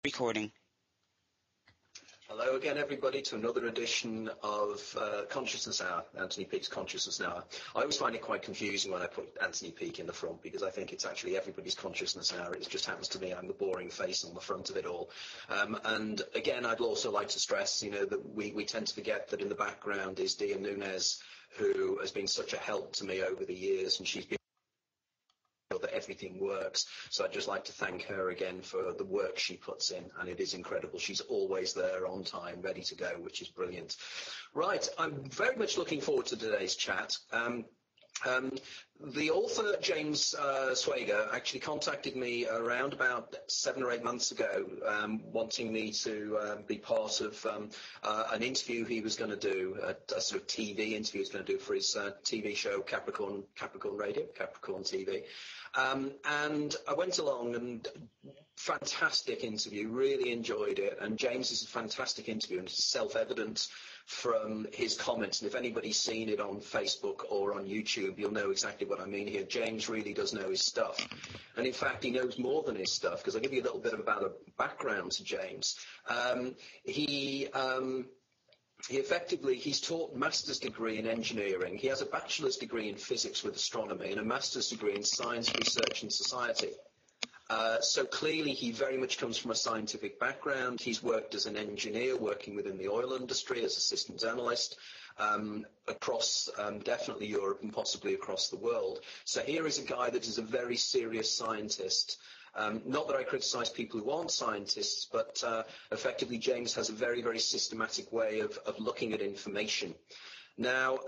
Recording. Hello again, everybody, to another edition of Consciousness Hour, Anthony Peake's Consciousness Hour. I always find it quite confusing when I put Anthony Peake in the front, because I think it's actually everybody's Consciousness Hour. It just happens to me I'm the boring face on the front of it all. And again, I'd also like to stress, that we tend to forget that in the background is Dia Nunez, who has been such a help to me over the years, and she's been that everything works. So I'd just like to thank her again for the work she puts in, and it is incredible. She's always there on time, ready to go, which is brilliant. Right, I'm very much looking forward to today's chat. The author, James Swager, actually contacted me around about 7 or 8 months ago, wanting me to be part of an interview he was going to do, a sort of TV interview he was going to do for his TV show, Capricorn Radio, Capricorn TV. And I went along, and fantastic interview, really enjoyed it. And James is a fantastic interview, and it's self-evident from his comments. And if anybody's seen it on Facebook or on YouTube, you'll know exactly what I mean here. James really does know his stuff. And in fact, he knows more than his stuff, because I'll give you a little bit about a background to James. He's taught master's degree in engineering. He has a bachelor's degree in physics with astronomy and a master's degree in science, research and society. So clearly he very much comes from a scientific background. He's worked as an engineer, working within the oil industry as a systems analyst, across definitely Europe and possibly across the world. So here is a guy that is a very serious scientist. Not that I criticise people who aren't scientists, but effectively James has a very, very systematic way of looking at information. Now,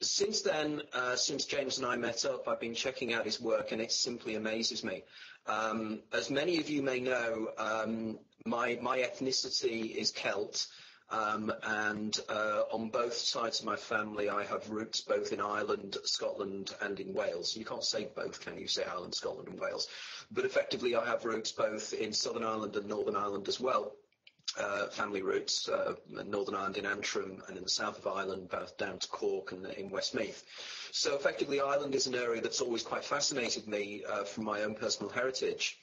since then, since James and I met up, I've been checking out his work, and it simply amazes me. As many of you may know, my ethnicity is Celt. And on both sides of my family, I have roots both in Ireland, Scotland, and in Wales. You can't say both, can you? Say Ireland, Scotland, and Wales. But effectively, I have roots both in Southern Ireland and Northern Ireland as well. Family roots, Northern Ireland in Antrim, and in the south of Ireland, both down to Cork and in Westmeath. So effectively, Ireland is an area that's always quite fascinated me from my own personal heritage.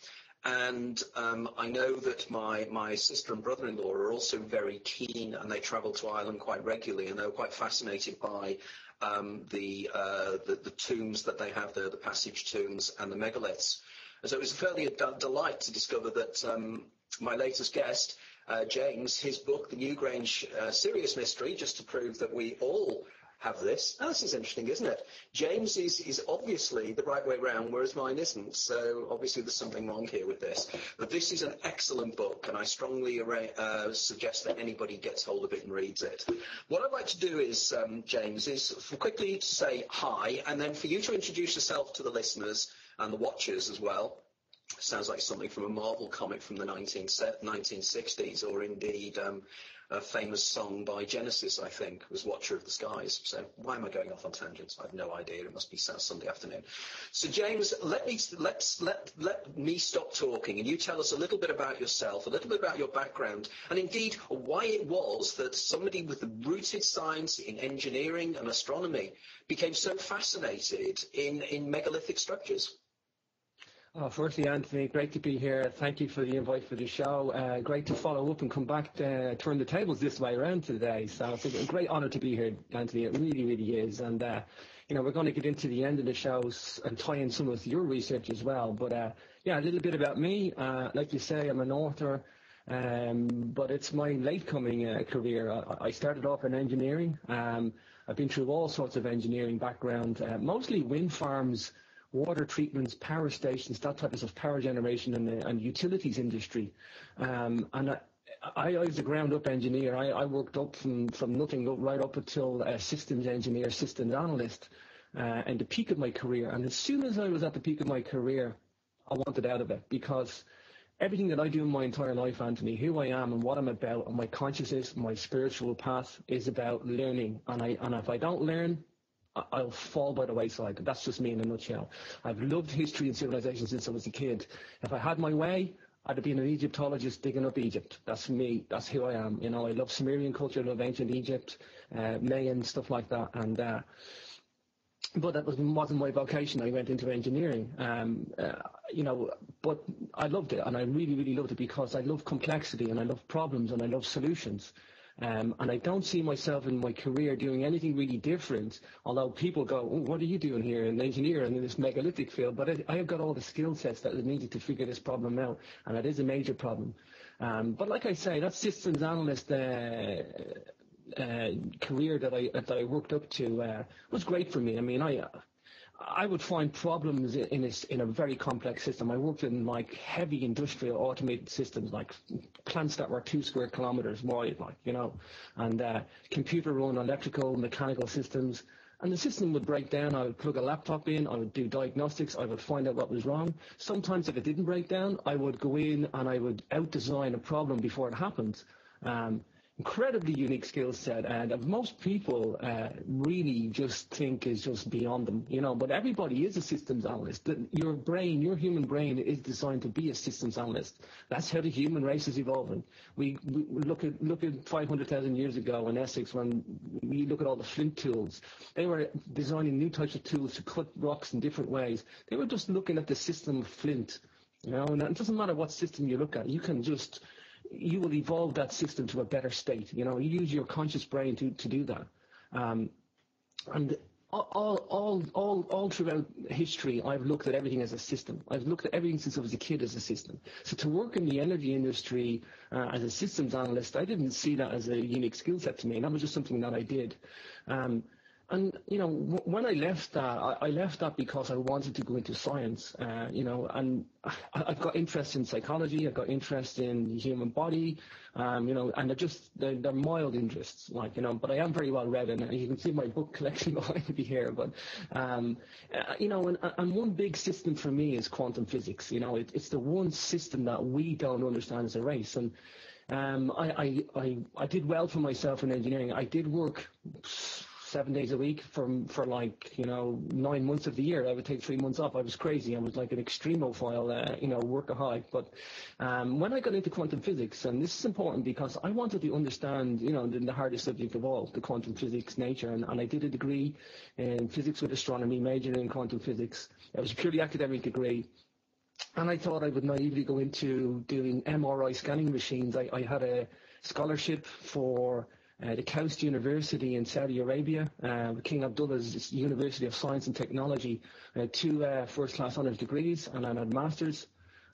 And I know that my sister and brother-in-law are also very keen, and they travel to Ireland quite regularly, and they're quite fascinated by the tombs that they have there, the passage tombs and the megaliths. And so it was fairly a delight to discover that my latest guest, James, his book, The Newgrange Serious Mystery, just to prove that we all have this. Oh, this is interesting, isn't it? James is obviously the right way round, whereas mine isn't. So obviously there's something wrong here with this. But this is an excellent book, and I strongly suggest that anybody gets hold of it and reads it. What I'd like to do is, James, is for quickly to say hi, and then for you to introduce yourself to the listeners and the watchers as well. Sounds like something from a Marvel comic from the 1960s, or indeed a famous song by Genesis, I think, was Watcher of the Skies. So why am I going off on tangents? I have no idea. It must be Sunday afternoon. So James, let me stop talking, and you tell us a little bit about yourself, a little bit about your background, and indeed why it was that somebody with the rooted science in engineering and astronomy became so fascinated in megalithic structures. Firstly, Anthony, great to be here. Thank you for the invite for the show. Great to follow up and come back to turn the tables this way around today. So it's a great honour to be here, Anthony. It really, really is. And, we're going to get into the end of the show and tie in some of your research as well. But, a little bit about me. Like you say, I'm an author, but it's my late-coming career. I started off in engineering. I've been through all sorts of engineering background, mostly wind farms, water treatments, power stations, that type of stuff, power generation and utilities industry. And I was a ground-up engineer. I worked up from nothing right up until a systems engineer, systems analyst, and the peak of my career. And as soon as I was at the peak of my career, I wanted out of it, because everything that I do in my entire life, Anthony, who I am and what I'm about, and my consciousness, my spiritual path is about learning. And if I don't learn, I'll fall by the wayside. That's just me in a nutshell. I've loved history and civilization since I was a kid. If I had my way, I'd have been an Egyptologist digging up Egypt. That's me. That's who I am. I love Sumerian culture, I love ancient Egypt, Mayan, stuff like that. And but that wasn't my vocation. I went into engineering, but I loved it, and I really, really loved it because I love complexity, and I love problems, and I love solutions. And I don't see myself in my career doing anything really different, although people go, oh, what are you doing here, an engineer in this megalithic field? But I have got all the skill sets that are needed to figure this problem out, and it is a major problem. But like I say, that systems analyst career that I worked up to was great for me. I mean, I would find problems in a very complex system. I worked in like heavy industrial automated systems, like plants that were 2 square kilometers wide, and computer run electrical, mechanical systems. And the system would break down. I would plug a laptop in. I would do diagnostics. I would find out what was wrong. Sometimes if it didn't break down, I would go in and I would out-design a problem before it happened. Incredibly unique skill set, and most people really just think is just beyond them, but everybody is a systems analyst. Your human brain is designed to be a systems analyst. That's how the human race is evolving. We look at 500,000 years ago in Essex, when we look at all the flint tools. They were designing new types of tools to cut rocks in different ways. They were just looking at the system of flint, and it doesn't matter what system you look at. You will evolve that system to a better state. You use your conscious brain to do that. And all throughout history, I've looked at everything as a system. I've looked at everything since I was a kid as a system. So to work in the energy industry as a systems analyst, I didn't see that as a unique skill set to me. That was just something that I did. And when I left that because I wanted to go into science, and I've got interest in psychology, I've got interest in the human body, and they're mild interests, but I am very well read, and you can see my book collection behind me here. But and one big system for me is quantum physics. It's the one system that we don't understand as a race. And I did well for myself in engineering. I did work 7 days a week for 9 months of the year. I would take 3 months off. I was crazy. I was like an extremophile, workaholic. But when I got into quantum physics, and this is important because I wanted to understand, the hardest subject of all, the quantum physics nature, and I did a degree in physics with astronomy, majoring in quantum physics. It was a purely academic degree. And I thought I would naively go into doing MRI scanning machines. I had a scholarship for the Coast University in Saudi Arabia, King Abdullah's University of Science and Technology, 2 first-class honours degrees, and I had masters.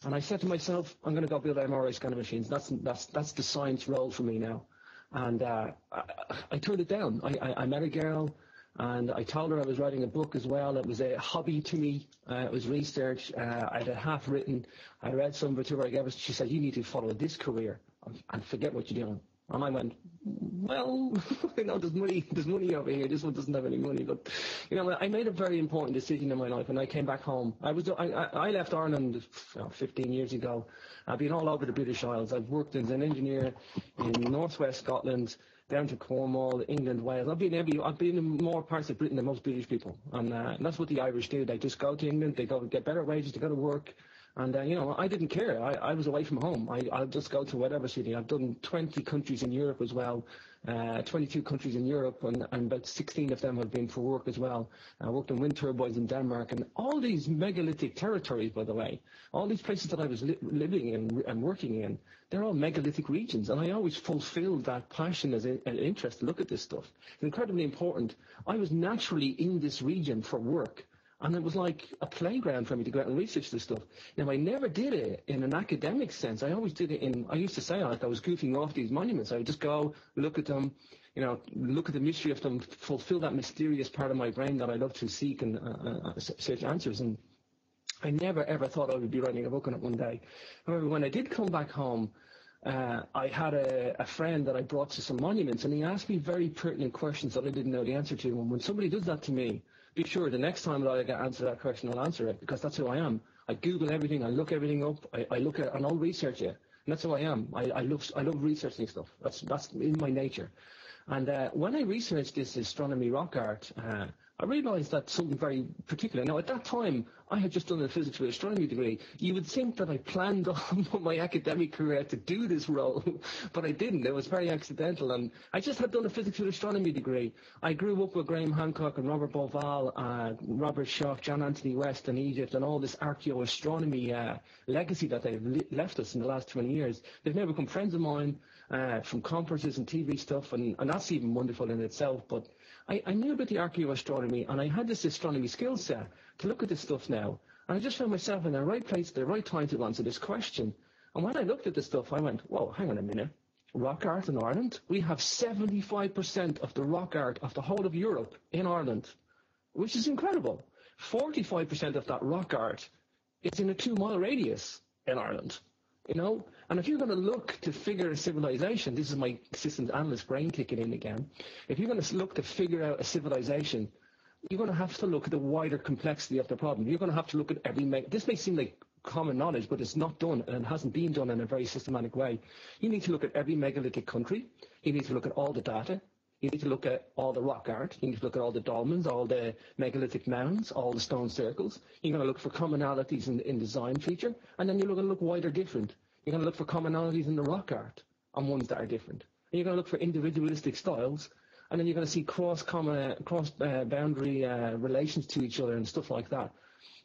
And I said to myself, I'm going to go build MRI scanner machines. That's the science role for me now. And I turned it down. I met a girl, and I told her I was writing a book as well. It was a hobby to me. It was research. I had it half written. I read some of it to her. I gave it. She said, you need to follow this career and forget what you're doing. And I went, well, there's money over here. This one doesn't have any money. But, I made a very important decision in my life, and I came back home. I left Ireland 15 years ago. I've been all over the British Isles. I've worked as an engineer in northwest Scotland, down to Cornwall, England, Wales. I've been in more parts of Britain than most British people. And that's what the Irish do. They just go to England, they go get better wages, they go to work. And, I didn't care. I was away from home. I'll just go to whatever city. I've done 20 countries in Europe as well, 22 countries in Europe, and about 16 of them have been for work as well. I worked in wind turbines in Denmark, and all these megalithic territories, by the way, all these places that I was living in and working in, they're all megalithic regions, and I always fulfilled that passion as an interest to look at this stuff. It's incredibly important. I was naturally in this region for work. And it was like a playground for me to go out and research this stuff. Now, I never did it in an academic sense. I always did it I used to say I was goofing off these monuments. I would just go, look at them, look at the mystery of them, fulfill that mysterious part of my brain that I love to seek and search answers. And I never, ever thought I would be writing a book on it one day. However, when I did come back home, I had a friend that I brought to some monuments, and he asked me very pertinent questions that I didn't know the answer to. And when somebody does that to me, be sure the next time that I get answer that question, I'll answer it, because that's who I am. I Google everything, I look everything up, I look at, and I'll research it. And that's who I am. I love researching stuff. That's in my nature. And when I researched this astronomy rock art, I realized that something very particular. Now, at that time, I had just done a physics with astronomy degree. You would think that I planned on my academic career to do this role, but I didn't. It was very accidental, and I just had done a physics with astronomy degree. I grew up with Graham Hancock and Robert Bauval, Robert Schoch, John Anthony West in Egypt, and all this archaeoastronomy legacy that they've left us in the last 20 years. They've now become friends of mine from conferences and TV stuff, and that's even wonderful in itself. But I knew about the archaeoastronomy, and I had this astronomy skill set to look at this stuff now. And I just found myself in the right place at the right time to answer this question. And when I looked at this stuff, I went, whoa, hang on a minute. Rock art in Ireland? We have 75% of the rock art of the whole of Europe in Ireland, which is incredible. 45% of that rock art is in a 2-mile radius in Ireland. You know, and if you're going to look to figure a civilization, this is my systems analyst brain kicking in again. If you're going to look to figure out a civilization, you're going to have to look at the wider complexity of the problem. You're going to have to look at this may seem like common knowledge, but it's not done, and it hasn't been done in a very systematic way. You need to look at every megalithic country. You need to look at all the data. You need to look at all the rock art. You need to look at all the dolmens, all the megalithic mounds, all the stone circles. You're going to look for commonalities in design feature, and then you're going to look wider different. You're going to look for commonalities in the rock art and ones that are different. And you're going to look for individualistic styles, and then you're going to see cross-boundary relations to each other and stuff like that.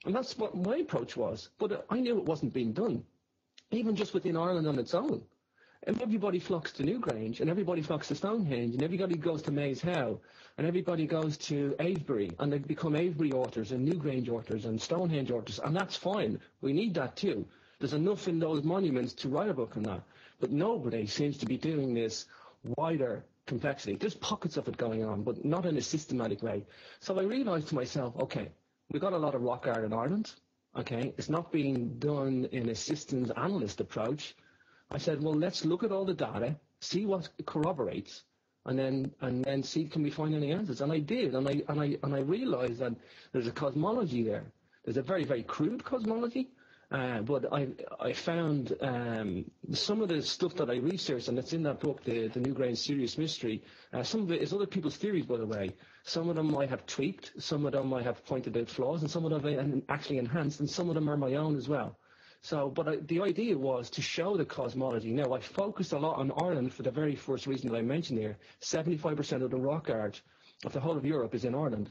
And that's what my approach was. But I knew it wasn't being done, even just within Ireland on its own. And everybody flocks to Newgrange, and everybody flocks to Stonehenge, and everybody goes to Maze Howe, and everybody goes to Avebury, and they become Avebury authors and Newgrange authors and Stonehenge authors, and that's fine. We need that too. There's enough in those monuments to write a book on that. But nobody seems to be doing this wider complexity. There's pockets of it going on, but not in a systematic way. So I realized to myself, okay, we've got a lot of rock art in Ireland. Okay, it's not being done in a systems analyst approach. I said, well, let's look at all the data, see what corroborates, and then see can we find any answers. And I did, and I realized that there's a cosmology there. There's a very, very crude cosmology. But I found some of the stuff that I researched, and it's in that book, the Newgrange Serious Mystery. Some of it is other people's theories, by the way. Some of them I have tweaked, some of them I have pointed out flaws, and some of them I actually enhanced, and some of them are my own as well. So, but the idea was to show the cosmology. Now, I focused a lot on Ireland for the very first reason that I mentioned here. 75% of the rock art of the whole of Europe is in Ireland.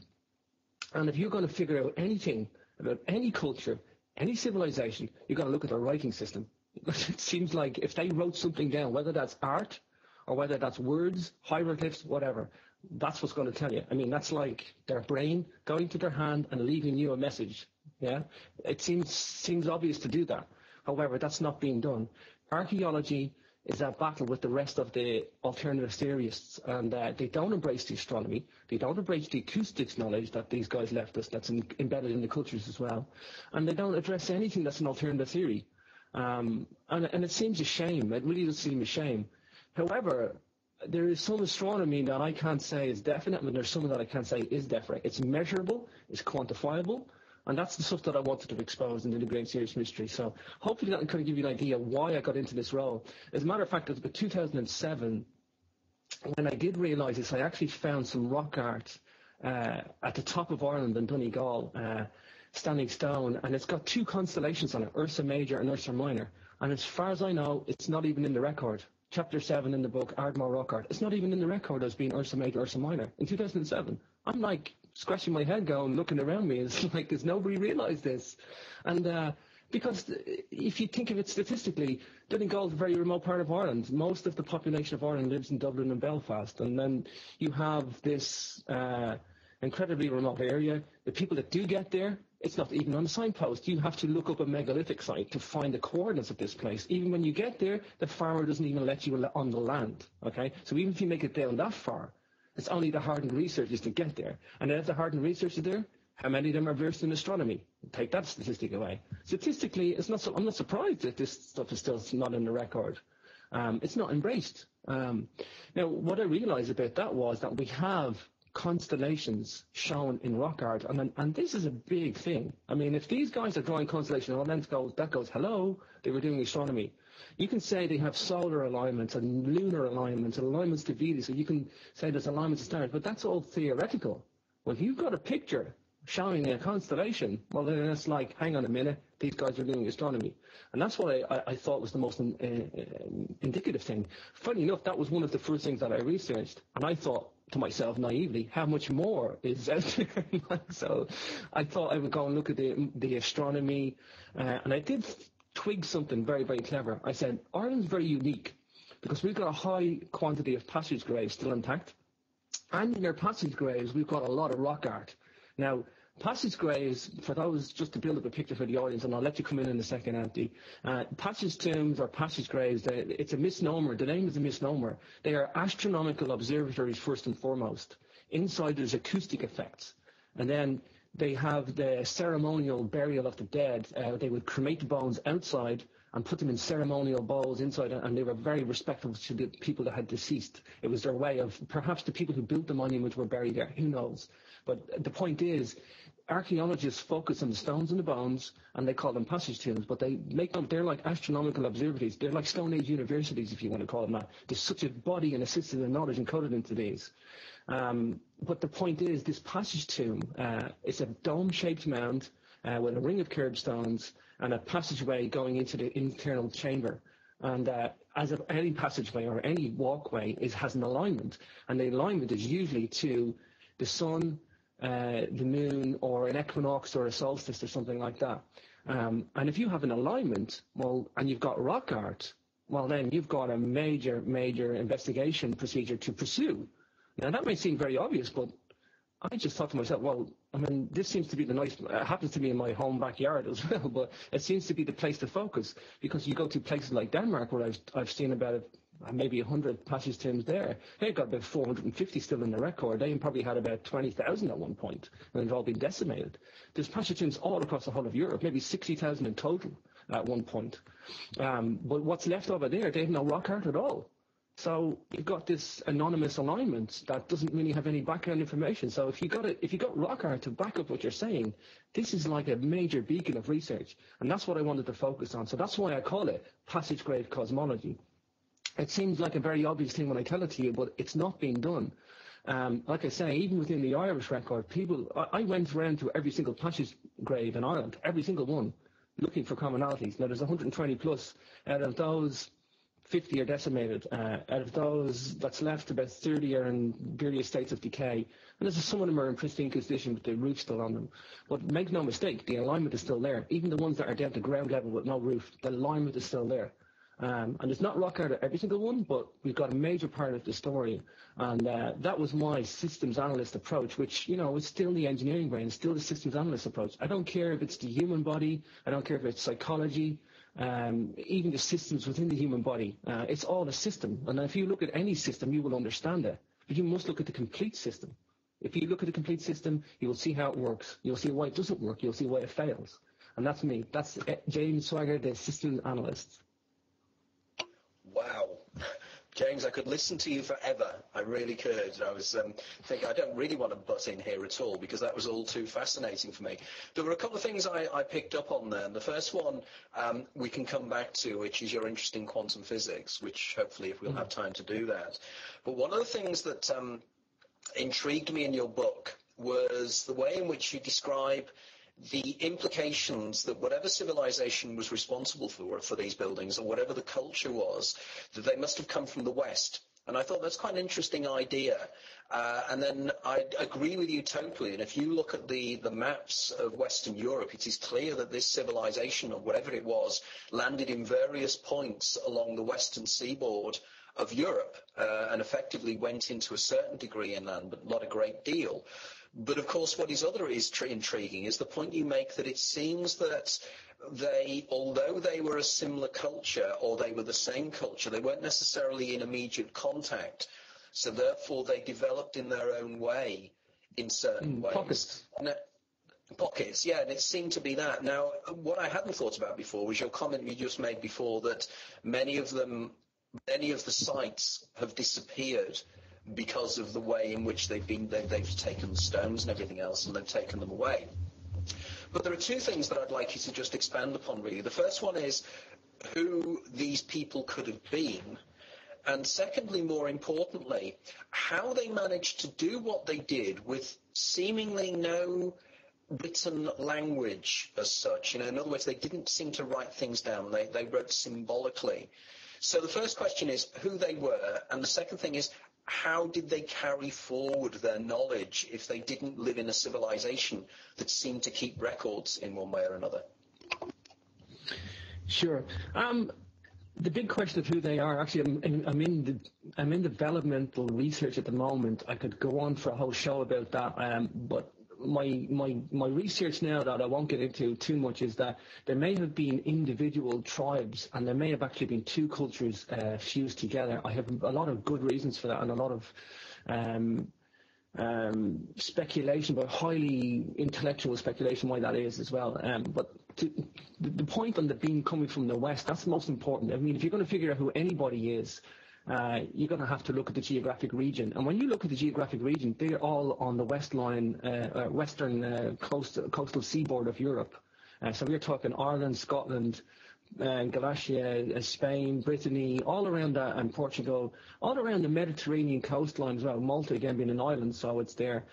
And if you're going to figure out anything about any culture, any civilization, you've got to look at their writing system. It seems like if they wrote something down, whether that's art or whether that's words, hieroglyphs, whatever, that's what's going to tell you. I mean, that's like their brain going to their hand and leaving you a message. Yeah, it seems obvious to do that. However, that's not being done. Archaeology is a battle with the rest of the alternative theorists, and they don't embrace the astronomy. They don't embrace the acoustics knowledge that these guys left us that's embedded in the cultures as well. And they don't address anything that's an alternative theory. And it seems a shame. It really does seem a shame. However, there is some astronomy that I can't say is definite, and there's some that I can't say is definite. It's measurable, it's quantifiable, and that's the stuff that I wanted to expose in the Newgrange Serious Mystery. So hopefully that can kind of give you an idea why I got into this role. As a matter of fact, it was about 2007 when I did realise this. I actually found some rock art at the top of Ireland in Donegal, Standing Stone, and it's got 2 constellations on it, Ursa Major and Ursa Minor. And as far as I know, it's not even in the record. Chapter 7 in the book, Ardmore Rock Art. It's not even in the record as being Ursa Major, Ursa Minor in 2007. I'm like scratching my head going, looking around me. It's like, does nobody realise this? And because if you think of it statistically, Donegal is a very remote part of Ireland. Most of the population of Ireland lives in Dublin and Belfast. And then you have this incredibly remote area. The people that do get there, it's not even on the signpost. You have to look up a megalithic site to find the coordinates of this place. Even when you get there, the farmer doesn't even let you on the land. Okay, so even if you make it down that far, it's only the hardened researchers to get there. And if the hardened researchers are there, how many of them are versed in astronomy? Take that statistic away. Statistically, I'm not surprised that this stuff is still not in the record. It's not embraced. Now, what I realized about that was that we have constellations shown in rock art, and this is a big thing. I mean, if these guys are drawing constellations, well, then that goes, hello, they were doing astronomy. You can say they have solar alignments and lunar alignments and alignments to Venus, so you can say there's alignments to stars, but that's all theoretical. Well, if you've got a picture showing a constellation. Well, then it's like, hang on a minute, these guys are doing astronomy. And that's what I thought was the most indicative thing. Funny enough, that was one of the first things that I researched. And I thought to myself naively, how much more is out there? So I thought I would go and look at the astronomy. And I did twig something very, very clever. I said, Ireland's very unique because we've got a high quantity of passage graves still intact. And in their passage graves, we've got a lot of rock art. Now, passage graves, for those, just to build up a picture for the audience, and I'll let you come in a second, Anthony. Passage tombs or passage graves, it's a misnomer. The name is a misnomer. They are astronomical observatories first and foremost. Inside there's acoustic effects. And then they have the ceremonial burial of the dead. They would cremate the bones outside and put them in ceremonial bowls inside, and they were very respectful to the people that had deceased. It was their way of, perhaps the people who built the monument were buried there, who knows. But the point is, archaeologists focus on the stones and the bones, and they call them passage tombs, but they're like astronomical observatories. They're like Stone Age universities, if you want to call them that. There's such a body and a system of knowledge encoded into these. But the point is, this passage tomb, it's a dome-shaped mound with a ring of curbstones and a passageway going into the internal chamber. And any passageway or any walkway has an alignment, and the alignment is usually to the sun, the moon, or an equinox or a solstice or something like that. And if you have an alignment, and you've got rock art, well, then you've got a major, major investigation procedure to pursue. Now, that may seem very obvious, but I just thought to myself, well, I mean, this seems to be it happens to be in my home backyard as well, but it seems to be the place to focus, because you go to places like Denmark, where I've seen about maybe 100 passage tombs there. They've got about 450 still in the record. They probably had about 20,000 at one point, and they've all been decimated. There's passage tombs all across the whole of Europe, maybe 60,000 in total at one point. But what's left over there, they have no rock art at all. So you've got this anonymous alignment that doesn't really have any background information. So if you got rock art to back up what you're saying, this is like a major beacon of research, and that's what I wanted to focus on. So that's why I call it passage grave cosmology. It seems like a very obvious thing when I tell it to you, but it's not being done. Like I say, even within the Irish record, I went around to every single passage grave in Ireland, every single one, looking for commonalities. Now, there's 120 plus. Out of those, 50 are decimated. Out of those that's left, about 30 are in various states of decay. And some of them are in pristine condition with the roof still on them. But make no mistake, the alignment is still there. Even the ones that are down to ground level with no roof, the alignment is still there. And it's not rock art at every single one, but we've got a major part of the story. And that was my systems analyst approach, which, is still the engineering brain, still the systems analyst approach. I don't care if it's the human body, I don't care if it's psychology, even the systems within the human body. It's all a system. And if you look at any system, you will understand it. But you must look at the complete system. If you look at the complete system, you will see how it works. You'll see why it doesn't work. You'll see why it fails. And that's me. That's James Swagger, the systems analyst. Wow. James, I could listen to you forever. I really could. I was thinking, I don't really want to butt in here at all, because that was all too fascinating for me. There were a couple of things I picked up on there. And the first one we can come back to, which is your interest in quantum physics, which hopefully if we'll have time to do that. But one of the things that intrigued me in your book was the way in which you describe the implications that whatever civilization was responsible for these buildings, or whatever the culture was, that they must have come from the West. And I thought that's quite an interesting idea. And then I agree with you totally. And if you look at the maps of Western Europe, it is clear that this civilization, or whatever it was, landed in various points along the western seaboard of Europe, and effectively went into a certain degree inland, but not a great deal. But of course, what is intriguing is the point you make that it seems that although they were a similar culture, or they were the same culture, they weren't necessarily in immediate contact. So therefore, they developed in their own way, in certain ways. Pockets, yeah, and it seemed to be that. Now, what I hadn't thought about before was your comment you just made before, that many of the sites have disappeared because of the way in which they've taken the stones and everything else, and they've taken them away. But there are two things that I'd like you to just expand upon, really. The first one is who these people could have been, and secondly, more importantly, how they managed to do what they did with seemingly no written language as such. In other words, they didn't seem to write things down. They wrote symbolically. So the first question is who they were, and the second thing is how did they carry forward their knowledge if they didn't live in a civilization that seemed to keep records in one way or another? Sure. The big question of who they are, actually, I'm in developmental research at the moment. I could go on for a whole show about that, but my research now that I won't get into too much is that there may have been individual tribes and there may have actually been two cultures fused together. I have a lot of good reasons for that and a lot of speculation, but highly intellectual speculation why that is as well. But the point on the being coming from the west, that's the most important. I mean, if you're going to figure out who anybody is, you're going to have to look at the geographic region. And when you look at the geographic region, they're all on the western coastal seaboard of Europe. So we're talking Ireland, Scotland, Galicia, Spain, Brittany, all around that, and Portugal, all around the Mediterranean coastline as well. Malta, again, being an island, so it's there.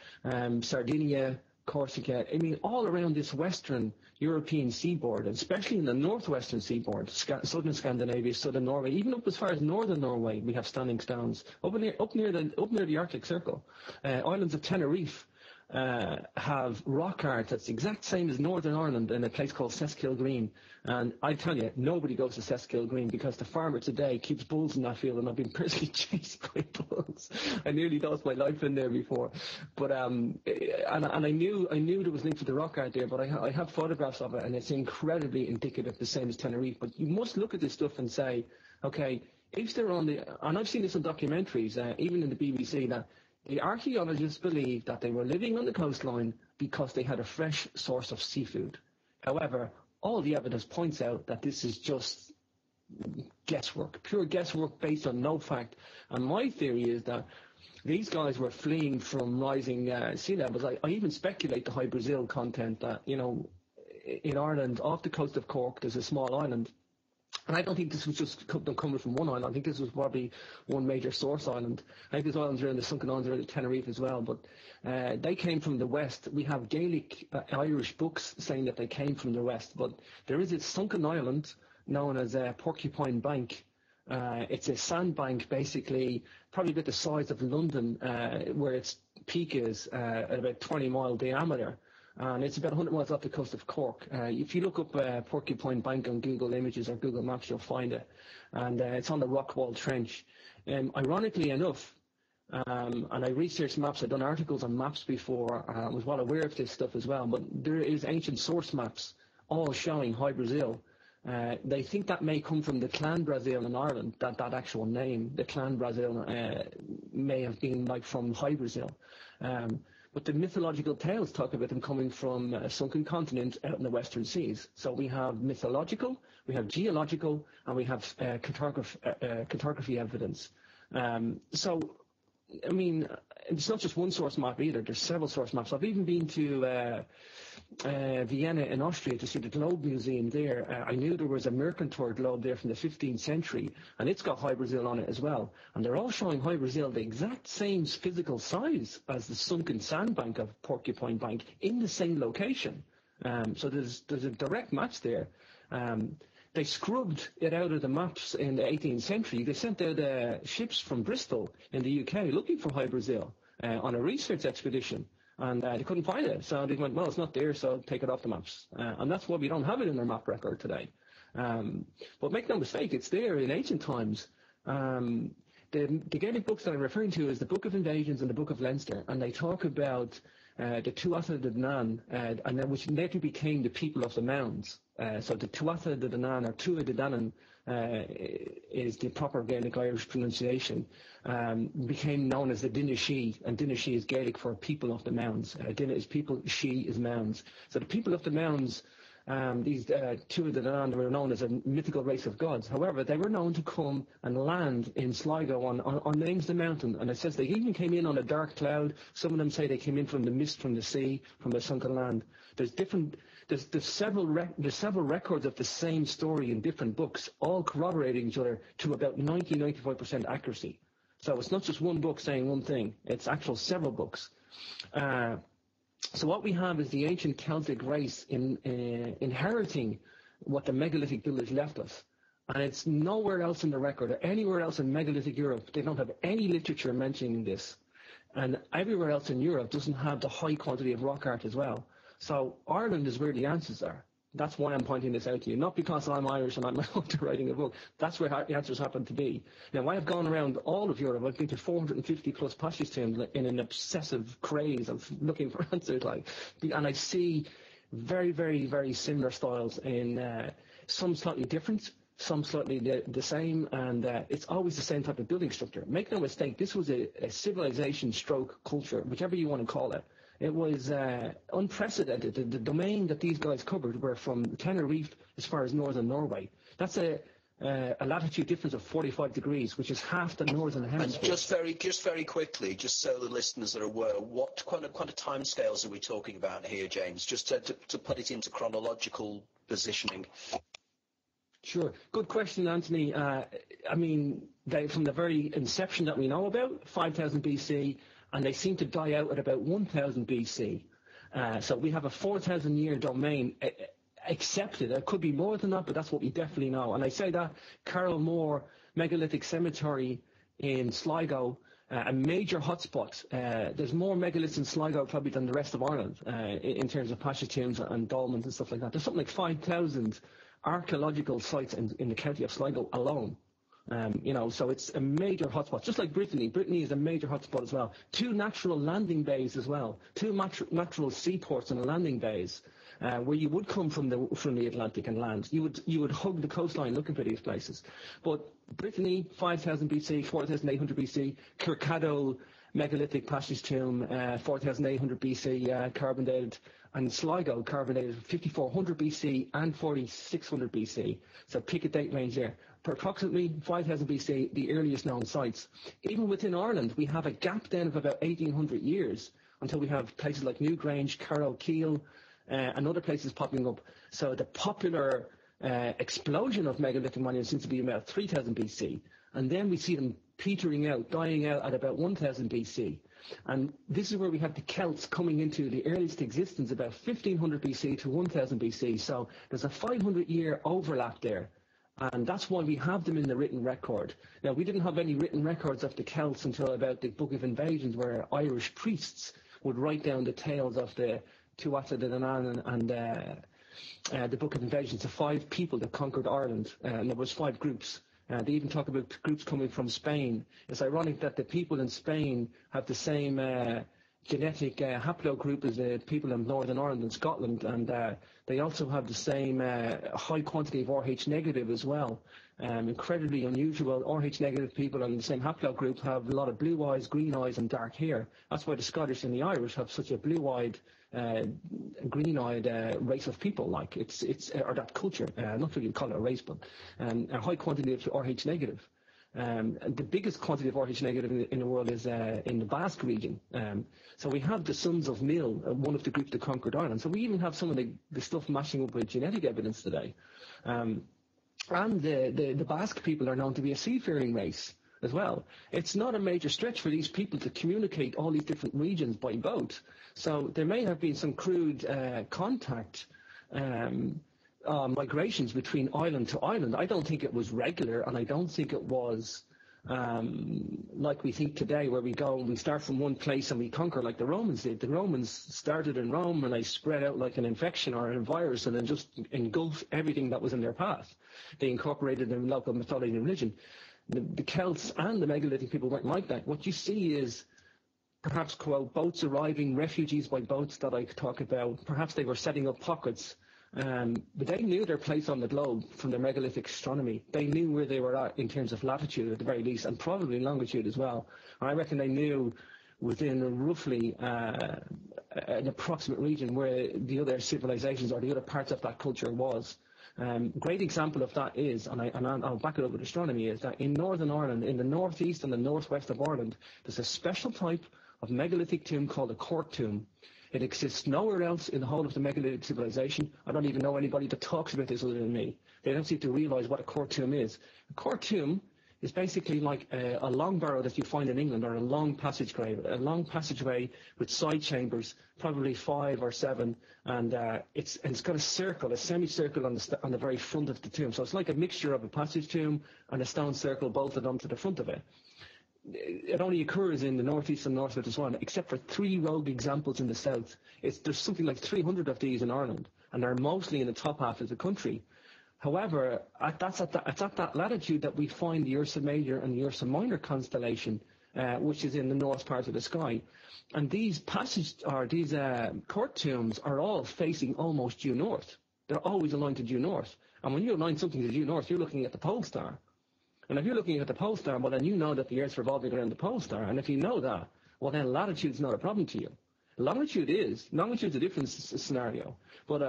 Sardinia, Corsica, I mean, all around this western European seaboard, especially in the northwestern seaboard, southern Scandinavia, southern Norway, even up as far as northern Norway, we have standing stones. Up near the Arctic Circle, islands of Tenerife have rock art that's the exact same as Northern Ireland in a place called Seskil Green. And I tell you, nobody goes to Seskil Green because the farmer today keeps bulls in that field, and I've been personally chased by bulls. I nearly lost my life in there before. But and I knew there was linked to the rock art there, but I have photographs of it, and it's incredibly indicative, the same as Tenerife. But you must look at this stuff and say, okay, if they're on the, and I've seen this in documentaries, even in the BBC, that the archaeologists believe that they were living on the coastline because they had a fresh source of seafood. However, all the evidence points out that this is just guesswork, pure guesswork based on no fact. And my theory is that these guys were fleeing from rising sea levels. I even speculate the high Brazil content that, in Ireland, off the coast of Cork, there's a small island. And I don't think this was just coming from one island. I think this was probably one major source island. I think there's islands around the Sunken Islands around Tenerife as well. But they came from the west. We have Gaelic Irish books saying that they came from the west. But there is a sunken island known as Porcupine Bank. It's a sandbank, basically, probably about the size of London, where its peak is at about 20-mile diameter. And it's about 100 miles off the coast of Cork. If you look up Porcupine Bank on Google Images or Google Maps, you'll find it. And it's on the Rockwall Trench. Ironically enough, and I researched maps, I've done articles on maps before, I was well aware of this stuff as well, but there is ancient source maps all showing High Brazil. They think that may come from the Clan Brazil in Ireland, that actual name, the Clan Brazil, may have been like from High Brazil. But the mythological tales talk about them coming from a sunken continent out in the western seas. So we have mythological, we have geological, and we have cartography evidence. So, I mean, it's not just one source map either. There's several source maps. I've even been to Vienna in Austria to see the Globe Museum there. I knew there was a Mercator globe there from the 15th century, and it's got High Brazil on it as well. And they're all showing High Brazil the exact same physical size as the sunken sandbank of Porcupine Bank in the same location. So there's a direct match there. They scrubbed it out of the maps in the 18th century. They sent out ships from Bristol in the UK looking for High Brazil on a research expedition. And they couldn't find it. So they went, well, it's not there, so take it off the maps. And that's why we don't have it in our map record today. But make no mistake, it's there in ancient times. The Gaelic books that I'm referring to is the Book of Invasions and the Book of Leinster. And they talk about the Tuatha De Danann, and then which later became the people of the mounds. So the Tuatha De Danann, or Tua De Danann, is the proper Gaelic Irish pronunciation, became known as the Dinashee, and Dinashee is Gaelic for people of the mounds. Dinna is people, she is mounds. So the people of the mounds, these Tua De Danann, were known as a mythical race of gods. However, they were known to come and land in Sligo on the Ainslie Mountain, and it says they even came in on a dark cloud. Some of them say they came in from the mist from the sea, from the sunken land. There's several records of the same story in different books, all corroborating each other to about 95% accuracy. So it's not just one book saying one thing; it's actual several books. So what we have is the ancient Celtic race inheriting what the megalithic village left us. And it's nowhere else in the record or anywhere else in megalithic Europe. They don't have any literature mentioning this. And everywhere else in Europe doesn't have the high quantity of rock art as well. So Ireland is where the answers are. That's why I'm pointing this out to you. Not because I'm Irish and I'm out to writing a book. That's where the answers happen to be. Now, I have gone around all of Europe. I've been to 450 plus passage tombs in an obsessive craze of looking for answers. And I see very, very, very similar styles in some slightly different, some slightly the same, and it's always the same type of building structure. Make no mistake, this was a civilization stroke culture, whichever you want to call it. It was unprecedented. The domain that these guys covered were from Tenerife as far as northern Norway. That's a latitude difference of 45 degrees, which is half the northern hemisphere. And just very quickly, just so the listeners are aware, what kind of timescales are we talking about here, James? Just to put it into chronological positioning. Sure. Good question, Anthony. From the very inception that we know about, 5,000 BC, and they seem to die out at about 1,000 BC. So we have a 4,000-year domain accepted. It could be more than that, but that's what we definitely know. And I say that Carroll Moor megalithic cemetery in Sligo, a major hotspot. There's more megaliths in Sligo probably than the rest of Ireland in terms of passage tombs and dolmens and stuff like that. There's something like 5,000 archaeological sites in the county of Sligo alone. So it's a major hotspot, just like Brittany. Brittany is a major hotspot as well. 2 natural landing bays as well. 2 natural seaports and landing bays where you would come from the Atlantic and land. You would hug the coastline looking for these places. But Brittany, 5,000 BC, 4,800 BC. Kirkcaldy megalithic passage tomb, 4,800 BC, carbon dated. And Sligo, carbon dated 5,400 BC and 4,600 BC. So pick a date range there. For approximately 5,000 BC, the earliest known sites. Even within Ireland, we have a gap then of about 1,800 years until we have places like Newgrange, Carroll, Keel, and other places popping up. So the popular explosion of megalithic monuments seems to be about 3,000 BC. And then we see them petering out, dying out at about 1,000 BC. And this is where we have the Celts coming into the earliest existence about 1,500 BC to 1,000 BC. So there's a 500-year overlap there. And that's why we have them in the written record. Now, we didn't have any written records of the Celts until about the Book of Invasions, where Irish priests would write down the tales of the Tuatha De Danann and the Book of Invasions, the 5 people that conquered Ireland. And there was 5 groups. They even talk about groups coming from Spain. It's ironic that the people in Spain have the same genetic haplogroup as the people in Northern Ireland and Scotland, and they also have the same high quantity of Rh negative as well. Incredibly unusual. Rh negative people in the same haplogroup have a lot of blue eyes, green eyes, and dark hair. That's why the Scottish and the Irish have such a blue-eyed, green-eyed race of people. Like it's or that culture. Not really call it a race, but a high quantity of Rh negative. The biggest quantity of Rh negative in the world is in the Basque region. So we have the Sons of Mill, one of the groups that conquered Ireland. So we even have some of the stuff matching up with genetic evidence today. And the Basque people are known to be a seafaring race as well. It's not a major stretch for these people to communicate all these different regions by boat. So there may have been some crude contact migrations between island to island. I don't think it was regular, and I don't think it was like we think today, where we go and we start from one place and we conquer like the Romans did. The Romans started in Rome and they spread out like an infection or a virus and then just engulfed everything that was in their path. They incorporated in local mythology and religion. The Celts and the megalithic people weren't like that. What you see is perhaps, quote, boats arriving, refugees by boats that I talk about. Perhaps they were setting up pockets. But they knew their place on the globe from their megalithic astronomy. They knew where they were at in terms of latitude at the very least, and probably longitude as well. And I reckon they knew within roughly an approximate region where the other civilizations or the other parts of that culture was. Great example of that is, and I'll back it up with astronomy, is that in Northern Ireland, in the northeast and the northwest of Ireland, there's a special type of megalithic tomb called a court tomb. It exists nowhere else in the whole of the megalithic civilization. I don't even know anybody that talks about this other than me. They don't seem to realize what a court tomb is. A court tomb is basically like a long burrow that you find in England, or a long passageway with side chambers, probably 5 or 7, and it's got a circle, a semicircle on the very front of the tomb. So it's like a mixture of a passage tomb and a stone circle bolted onto the front of it. It only occurs in the northeast and northwest as well, except for 3 rogue examples in the south. There's something like 300 of these in Ireland, and they're mostly in the top half of the country. However, it's at that latitude that we find the Ursa Major and the Ursa Minor constellation, which is in the north part of the sky. And these court tombs are all facing almost due north. They're always aligned to due north. And when you align something to due north, you're looking at the pole star. And if you're looking at the pole star, well, then you know that the Earth's revolving around the pole star. And if you know that, well, then latitude's not a problem to you. Longitude's a different scenario. But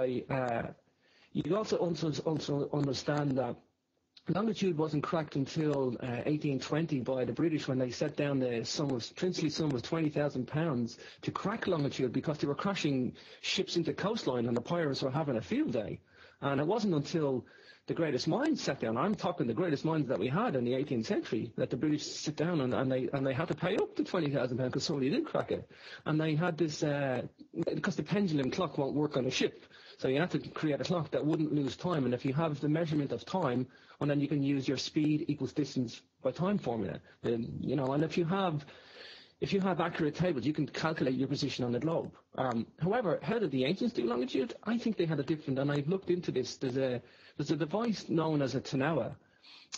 you also understand that longitude wasn't cracked until 1820 by the British, when they set down the princely sum of £20,000 to crack longitude, because they were crashing ships into coastline and the pirates were having a field day. And it wasn't until the greatest minds sat down, I'm talking the greatest minds that we had in the 18th century, that the British sit down and they had to pay up the £20,000 because somebody did crack it. And they had this, because the pendulum clock won't work on a ship, so you have to create a clock that wouldn't lose time. And if you have the measurement of time, well, then you can use your speed equals distance by time formula. And if you have accurate tables, you can calculate your position on the globe. However, how did the ancients do longitude? I think they had a different, and I've looked into this. There's a device known as a tanawa,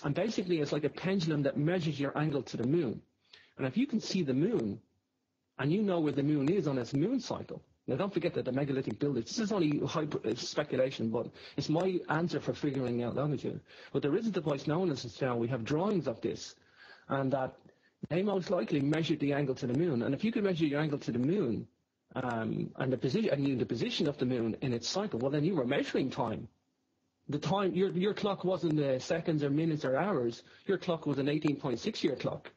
and basically it's like a pendulum that measures your angle to the moon. And if you can see the moon, and you know where the moon is on its moon cycle, now don't forget that the megalithic buildings, this is only speculation, but it's my answer for figuring out longitude. But there is a device known as a tanawa. We have drawings of this, and that they most likely measured the angle to the moon. And if you can measure your angle to the moon, and the position of the moon in its cycle, well, then you were measuring time. The time, your clock wasn't seconds or minutes or hours. Your clock was an 18.6-year clock,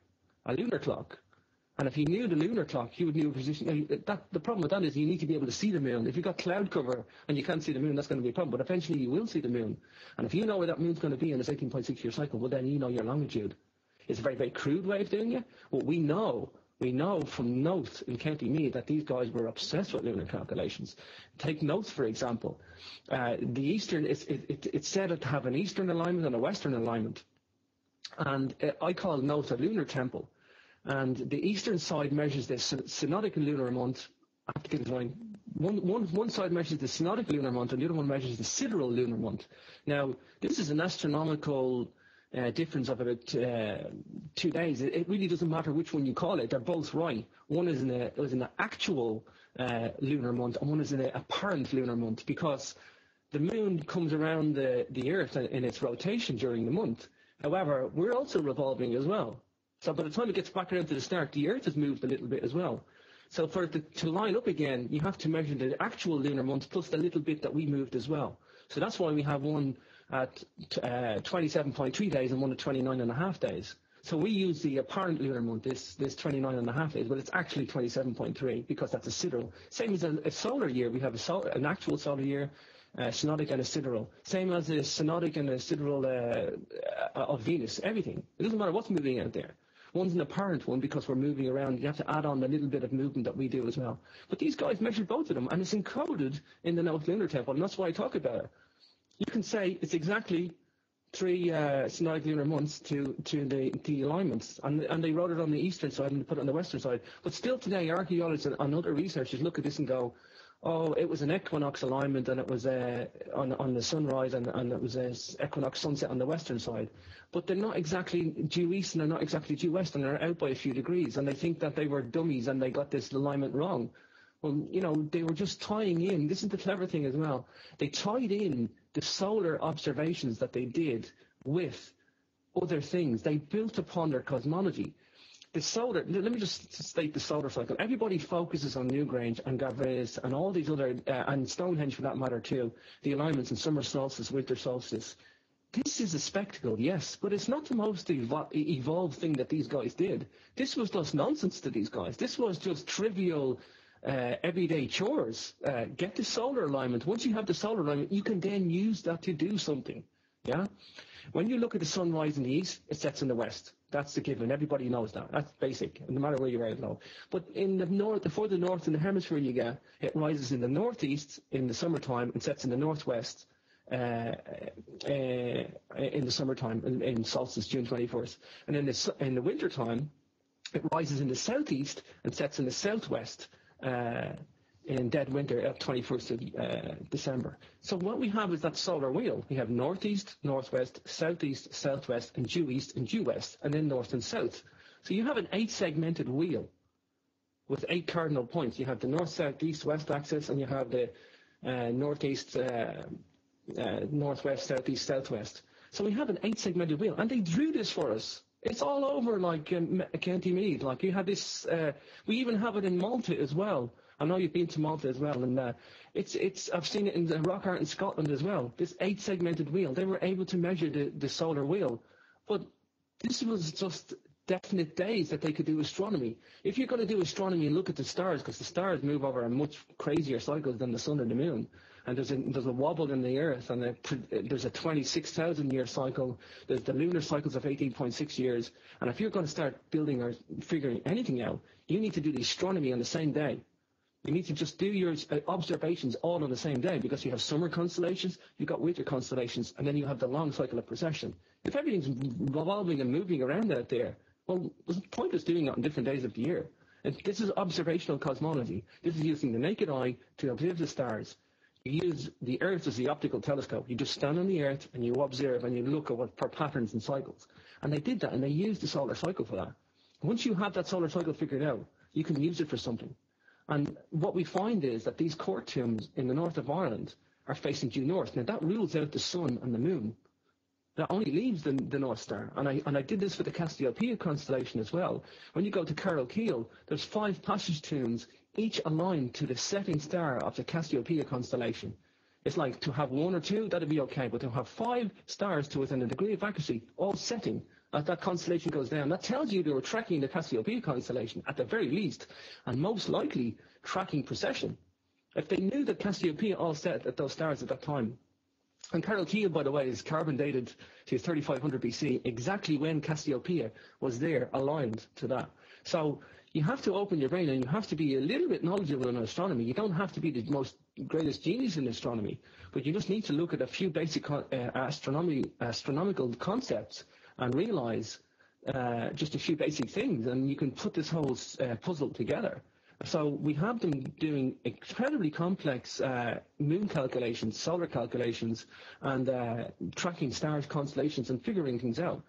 a lunar clock. And if you knew the lunar clock, you would know position. The problem with that is you need to be able to see the moon. If you've got cloud cover and you can't see the moon, that's going to be a problem. But eventually you will see the moon. And if you know where that moon's going to be in its 18.6-year cycle, well, then you know your longitude. It's a very, very crude way of doing it. But we know from notes in County Meath that these guys were obsessed with lunar calculations. Take notes, for example. The eastern, it's said to have an eastern alignment and a western alignment. And I call notes a lunar temple. And the eastern side measures the synodic lunar month. I have to get this right. One side measures the synodic lunar month, and the other one measures the sidereal lunar month. Now, this is an astronomical difference of about 2 days. It really doesn't matter which one you call it. They're both right. One is in an actual lunar month, and one is in an apparent lunar month, because the moon comes around the Earth in its rotation during the month. However, we're also revolving as well. So by the time it gets back around to the start, the Earth has moved a little bit as well. So for it to line up again, you have to measure the actual lunar month plus the little bit that we moved as well. So that's why we have one at 27.3 days and one at 29.5 days. So we use the apparent lunar month, this 29.5 days, but it's actually 27.3 because that's a sidereal. Same as a solar year. We have an actual solar year, synodic and a sidereal. Same as a synodic and a sidereal of Venus, everything. It doesn't matter what's moving out there. One's an apparent one because we're moving around. You have to add on the little bit of movement that we do as well. But these guys measured both of them, and it's encoded in the North Lunar Temple, and that's why I talk about it. You can say it's exactly 3 synodic lunar months to the alignments, and they wrote it on the eastern side and they put it on the western side. But still today, archaeologists and other researchers look at this and go, oh, it was an equinox alignment, and it was on the sunrise, and it was an equinox sunset on the western side. But they're not exactly due east and they're not exactly due west, and they're out by a few degrees, and they think that they were dummies and they got this alignment wrong. Well, they were just tying in. This is the clever thing as well. They tied in the solar observations that they did with other things. They built upon their cosmology. The solar, let me just state the solar cycle. Everybody focuses on Newgrange and Gavrelis and all these other, and Stonehenge for that matter too, the alignments in summer solstice, winter solstice. This is a spectacle, yes, but it's not the most evolved thing that these guys did. This was just nonsense to these guys. This was just trivial, everyday chores. Get the solar alignment. Once you have the solar alignment, you can then use that to do something. Yeah. When you look at the sun rise in the east, it sets in the west. That's the given. Everybody knows that. That's basic, no matter where you are, know. But in the north, the further north in the hemisphere you get, it rises in the northeast in the summertime and sets in the northwest in the summertime, in solstice, June 21st. And in the wintertime, it rises in the southeast and sets in the southwest in dead winter at 21st of December. So what we have is that solar wheel. We have northeast, northwest, southeast, southwest, and due east and due west, and then north and south. So you have an 8-segmented wheel with 8 cardinal points. You have the north, south, east, west axis, and you have the northeast, northwest, southeast, southwest. So we have an 8-segmented wheel, and they drew this for us. It's all over like County Meath. Like you have this, we even have it in Malta as well. I know you've been to Malta as well, and I've seen it in the rock art in Scotland as well. This 8-segmented wheel, they were able to measure the solar wheel, but this was just definite days that they could do astronomy. If you're going to do astronomy and look at the stars, because the stars move over a much crazier cycles than the sun and the moon, and there's a wobble in the earth, and there's a 26,000-year cycle. There's the lunar cycles of 18.6 years, and if you're going to start building or figuring anything out, you need to do the astronomy on the same day. You need to just do your observations all on the same day, because you have summer constellations, you've got winter constellations, and then you have the long cycle of precession. If everything's revolving and moving around out there, well, there's a point of doing it on different days of the year. And this is observational cosmology. This is using the naked eye to observe the stars. You use the Earth as the optical telescope. You just stand on the Earth and you observe and you look at for patterns and cycles. And they did that, and they used the solar cycle for that. Once you have that solar cycle figured out, you can use it for something. And what we find is that these court tombs in the north of Ireland are facing due north. Now, that rules out the sun and the moon. That only leaves the North Star. And I did this for the Cassiopeia constellation as well. When you go to Carol Keel, there's 5 passage tombs, each aligned to the setting star of the Cassiopeia constellation. It's like to have 1 or 2, that'd be okay, but to have 5 stars to within a degree of accuracy, all setting, as that constellation goes down, that tells you they were tracking the Cassiopeia constellation at the very least, and most likely tracking precession. If they knew that Cassiopeia all set at those stars at that time. And Carol Keel, by the way, is carbon dated to 3500 BC, exactly when Cassiopeia was there, aligned to that. So you have to open your brain, and you have to be a little bit knowledgeable in astronomy. You don't have to be the most greatest genius in astronomy, but you just need to look at a few basic astronomical concepts and realize just a few basic things, and you can put this whole puzzle together. So we have them doing incredibly complex moon calculations, solar calculations, and tracking stars, constellations, and figuring things out.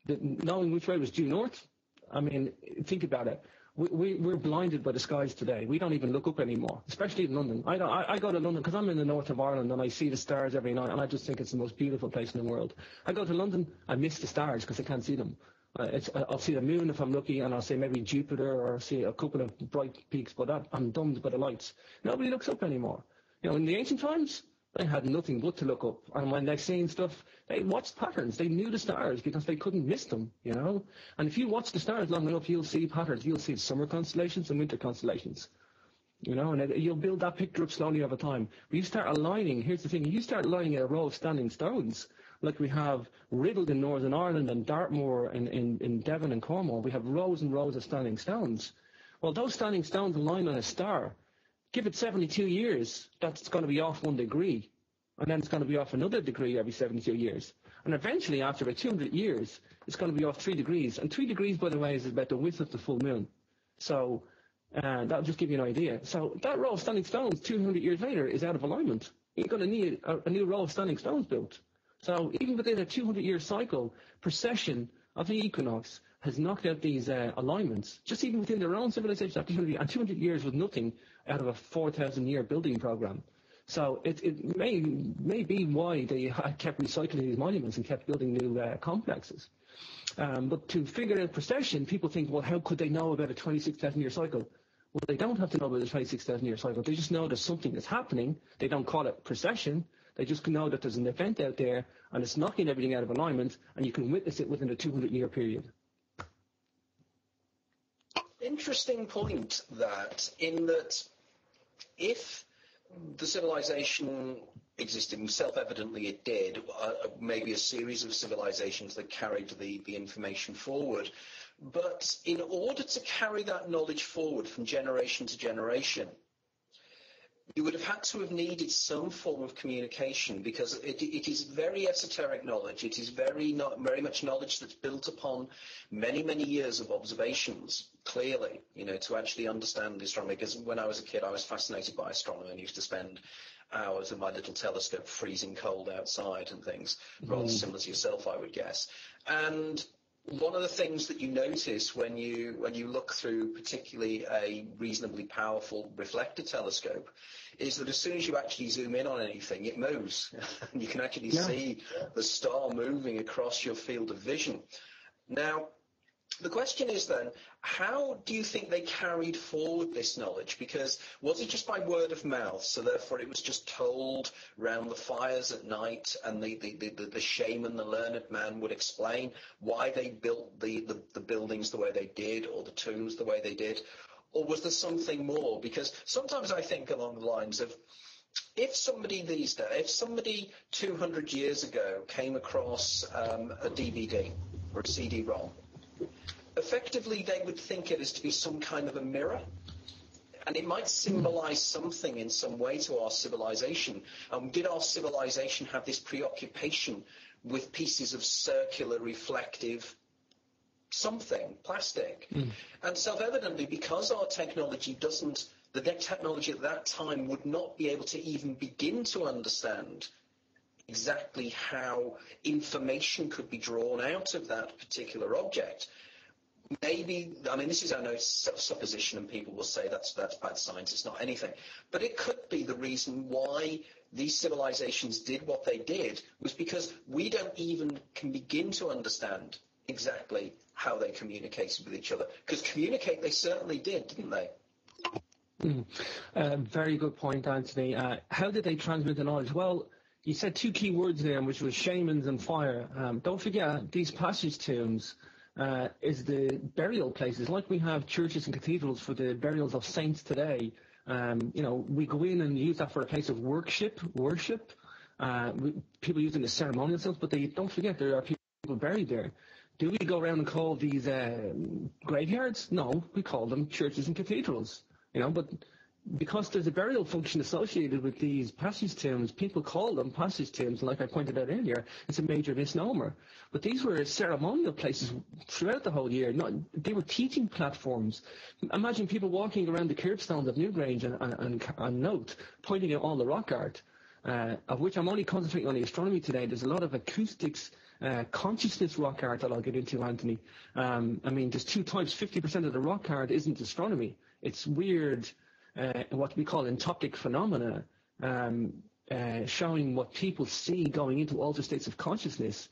Knowing which way was due north, I mean, think about it. We're blinded by the skies today. We don't even look up anymore, especially in London. I go to London because I'm in the north of Ireland, and I see the stars every night, and I just think it's the most beautiful place in the world. I go to London, I miss the stars because I can't see them. I'll see the moon if I'm lucky, and I'll see maybe Jupiter, or I'll see a couple of bright peaks, but I'm dumbed by the lights. Nobody looks up anymore. You know, in the ancient times, they had nothing but to look up, and when they've seen stuff, they watched patterns. They knew the stars because they couldn't miss them, you know. And if you watch the stars long enough, you'll see patterns. You'll see summer constellations and winter constellations, you know, and you'll build that picture up slowly over time. But you start aligning. Here's the thing: you start aligning a row of standing stones, like we have riddled in Northern Ireland and Dartmoor in Devon and Cornwall. We have rows and rows of standing stones. Well, those standing stones align on a star. Give it 72 years, that's going to be off 1 degree. And then it's going to be off another degree every 72 years. And eventually, after about 200 years, it's going to be off 3 degrees. And 3 degrees, by the way, is about the width of the full moon. So that'll just give you an idea. So that row of standing stones, 200 years later, is out of alignment. You're going to need a new row of standing stones built. So even within a 200-year cycle, precession of the equinox has knocked out these alignments, just even within their own civilization, after 200 years with nothing out of a 4,000-year building program. So it may be why they kept recycling these monuments and kept building new complexes. But to figure out precession, people think, well, how could they know about a 26,000-year cycle? Well, they don't have to know about a 26,000-year cycle. They just know there's something that's happening. They don't call it precession. They just know that there's an event out there, and it's knocking everything out of alignment, and you can witness it within a 200-year period. Interesting point that, in that if the civilization existed. Self-evidently it did, maybe a series of civilizations that carried the information forward. But in order to carry that knowledge forward from generation to generation, you would have had to have needed some form of communication, because it is very esoteric knowledge. It is very much knowledge that's built upon many, many years of observations, clearly, to actually understand astronomy. Because when I was a kid, I was fascinated by astronomy and used to spend hours with my little telescope freezing cold outside and things, rather similar to yourself, I would guess. And one of the things that you notice when you look through particularly a reasonably powerful reflector telescope is that as soon as you actually zoom in on anything, it moves. You can actually see the star moving across your field of vision. Now, the question is then, how do you think they carried forward this knowledge? Because was it just by word of mouth, so therefore it was just told round the fires at night, and the shaman, the learned man, would explain why they built the buildings the way they did, or the tombs the way they did? Or was there something more? Because sometimes I think along the lines of, if somebody 200 years ago came across a DVD or a CD-ROM, effectively they would think it as to be some kind of a mirror, and it might symbolize something in some way to our civilization. Did our civilization have this preoccupation with pieces of circular reflective something, plastic? And self-evidently, because our technology the technology at that time would not be able to even begin to understand exactly how information could be drawn out of that particular object. Maybe, this is, I know, supposition, and people will say that's bad science, it's not anything. But it could be the reason why these civilizations did what they did was because we don't even can begin to understand exactly how they communicated with each other. Because communicate they certainly did, didn't they? Very good point, Anthony. How did they transmit the knowledge? Well, you said two key words there, which was shamans and fire. Don't forget, these passage tombs is the burial places. Like we have churches and cathedrals for the burials of saints today. We go in and use that for a place of worship. People use it in the ceremonial sense, but don't forget there are people buried there. Do we go around and call these graveyards? No, we call them churches and cathedrals. But because there's a burial function associated with these passage tombs, people call them passage tombs. And like I pointed out earlier, it's a major misnomer. But these were ceremonial places throughout the whole year. They were teaching platforms. Imagine people walking around the curbstones of Newgrange and Note, pointing out all the rock art, of which I'm only concentrating on the astronomy today. There's a lot of acoustics, consciousness rock art that I'll get into, Anthony. There's two types. 50% of the rock art isn't astronomy. It's weird, what we call entoptic phenomena, showing what people see going into altered states of consciousness,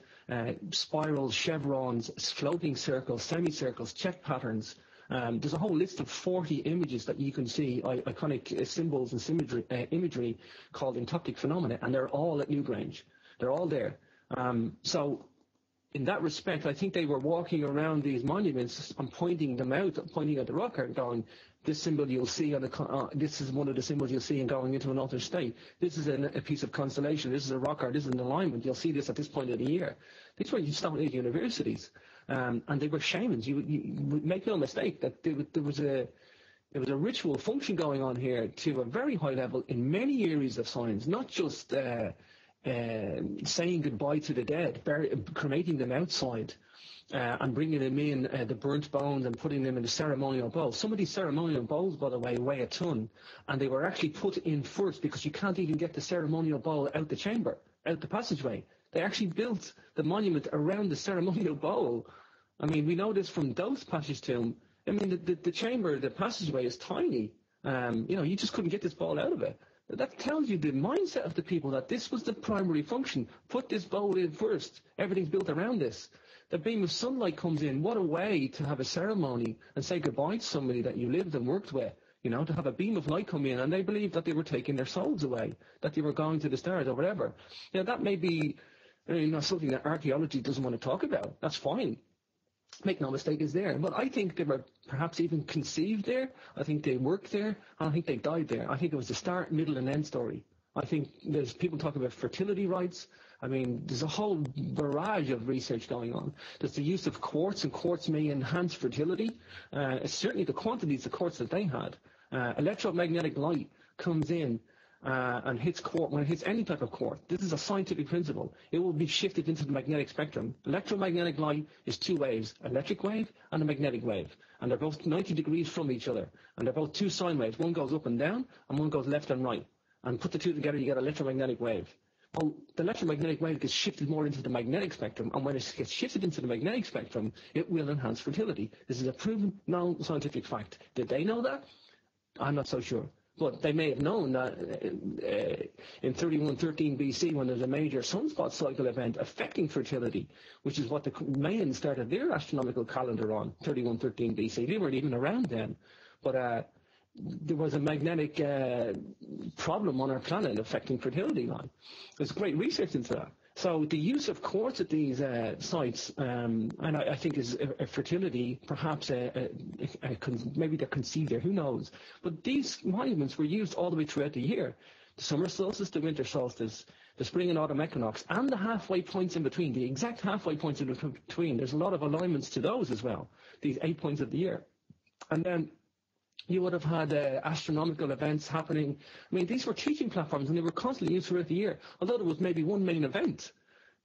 spirals, chevrons, floating circles, semicircles, check patterns. There's a whole list of 40 images that you can see, iconic symbols and imagery called entoptic phenomena, and they're all at Newgrange. They're all there. So in that respect, I think they were walking around these monuments and pointing them out, pointing at the rock art, going, this symbol you'll see this is one of the symbols you'll see in going into an altered state. This is a piece of constellation. This is a rock art. This is an alignment. You'll see this at this point of the year. These were Stone Age universities, and they were shamans. You make no mistake that there was a ritual function going on here to a very high level in many areas of science, not just saying goodbye to the dead, cremating them outside, and bringing them in, the burnt bones, and putting them in the ceremonial bowl. Some of these ceremonial bowls, by the way, weigh a ton, and they were actually put in first because you can't even get the ceremonial bowl out the chamber, out the passageway. They actually built the monument around the ceremonial bowl. We know this from Dose Passage Tomb. The chamber, the passageway is tiny. You just couldn't get this bowl out of it. That tells you the mindset of the people, that this was the primary function. Put this bowl in first. Everything's built around this. The beam of sunlight comes in. What a way to have a ceremony and say goodbye to somebody that you lived and worked with. To have a beam of light come in, and they believed that they were taking their souls away, that they were going to the stars or whatever. That may be something that archaeology doesn't want to talk about. That's fine. Make no mistake, is there. But I think they were perhaps even conceived there. I think they worked there. And I think they died there. I think it was the start, middle, and end story. I think there's people talk about fertility rights. I mean, there's a whole barrage of research going on. There's the use of quartz, and quartz may enhance fertility. Certainly the quantities of quartz that they had. Electromagnetic light comes in and hits quartz. When it hits any type of quartz, this is a scientific principle. It will be shifted into the magnetic spectrum. Electromagnetic light is two waves, electric wave and a magnetic wave. And they're both 90 degrees from each other. And they're both two sine waves. One goes up and down, and one goes left and right. And put the two together, you get an electromagnetic wave. Well, the electromagnetic wave gets shifted more into the magnetic spectrum, and when it gets shifted into the magnetic spectrum, it will enhance fertility. This is a proven, known scientific fact. Did they know that? I'm not so sure. But they may have known that in 3113 BC, when there's a major sunspot cycle event affecting fertility, which is what the Mayans started their astronomical calendar on, 3113 BC. They weren't even around then. But there was a magnetic problem on our planet affecting fertility line. There's great research into that. So the use of quartz at these sites, and I think is a fertility, perhaps maybe they're conceived there, who knows. But these monuments were used all the way throughout the year. The summer solstice, the winter solstice, the spring and autumn equinox, and the halfway points in between, the exact halfway points in between. There's a lot of alignments to those as well, these 8 points of the year. And then you would have had astronomical events happening. I mean, these were teaching platforms, and they were constantly used throughout the year. Although there was maybe one main event,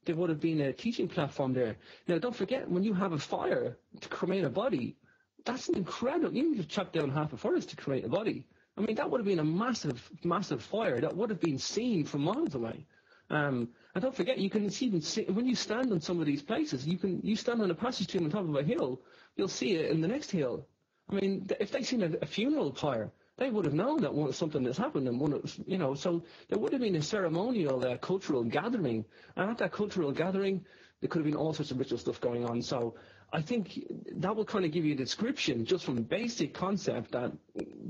there would have been a teaching platform there. Now, don't forget, when you have a fire to cremate a body, that's incredible. You need to chop down half a forest to create a body. I mean, that would have been a massive, massive fire that would have been seen from miles away. And don't forget, you can even see, when you stand on some of these places, you stand on a passage tomb on top of a hill, you'll see it in the next hill. I mean, if they'd seen a funeral pyre, they would have known that something has happened, and so there would have been a ceremonial, cultural gathering, and at that cultural gathering, there could have been all sorts of ritual stuff going on. So I think that will kind of give you a description, just from basic concept, that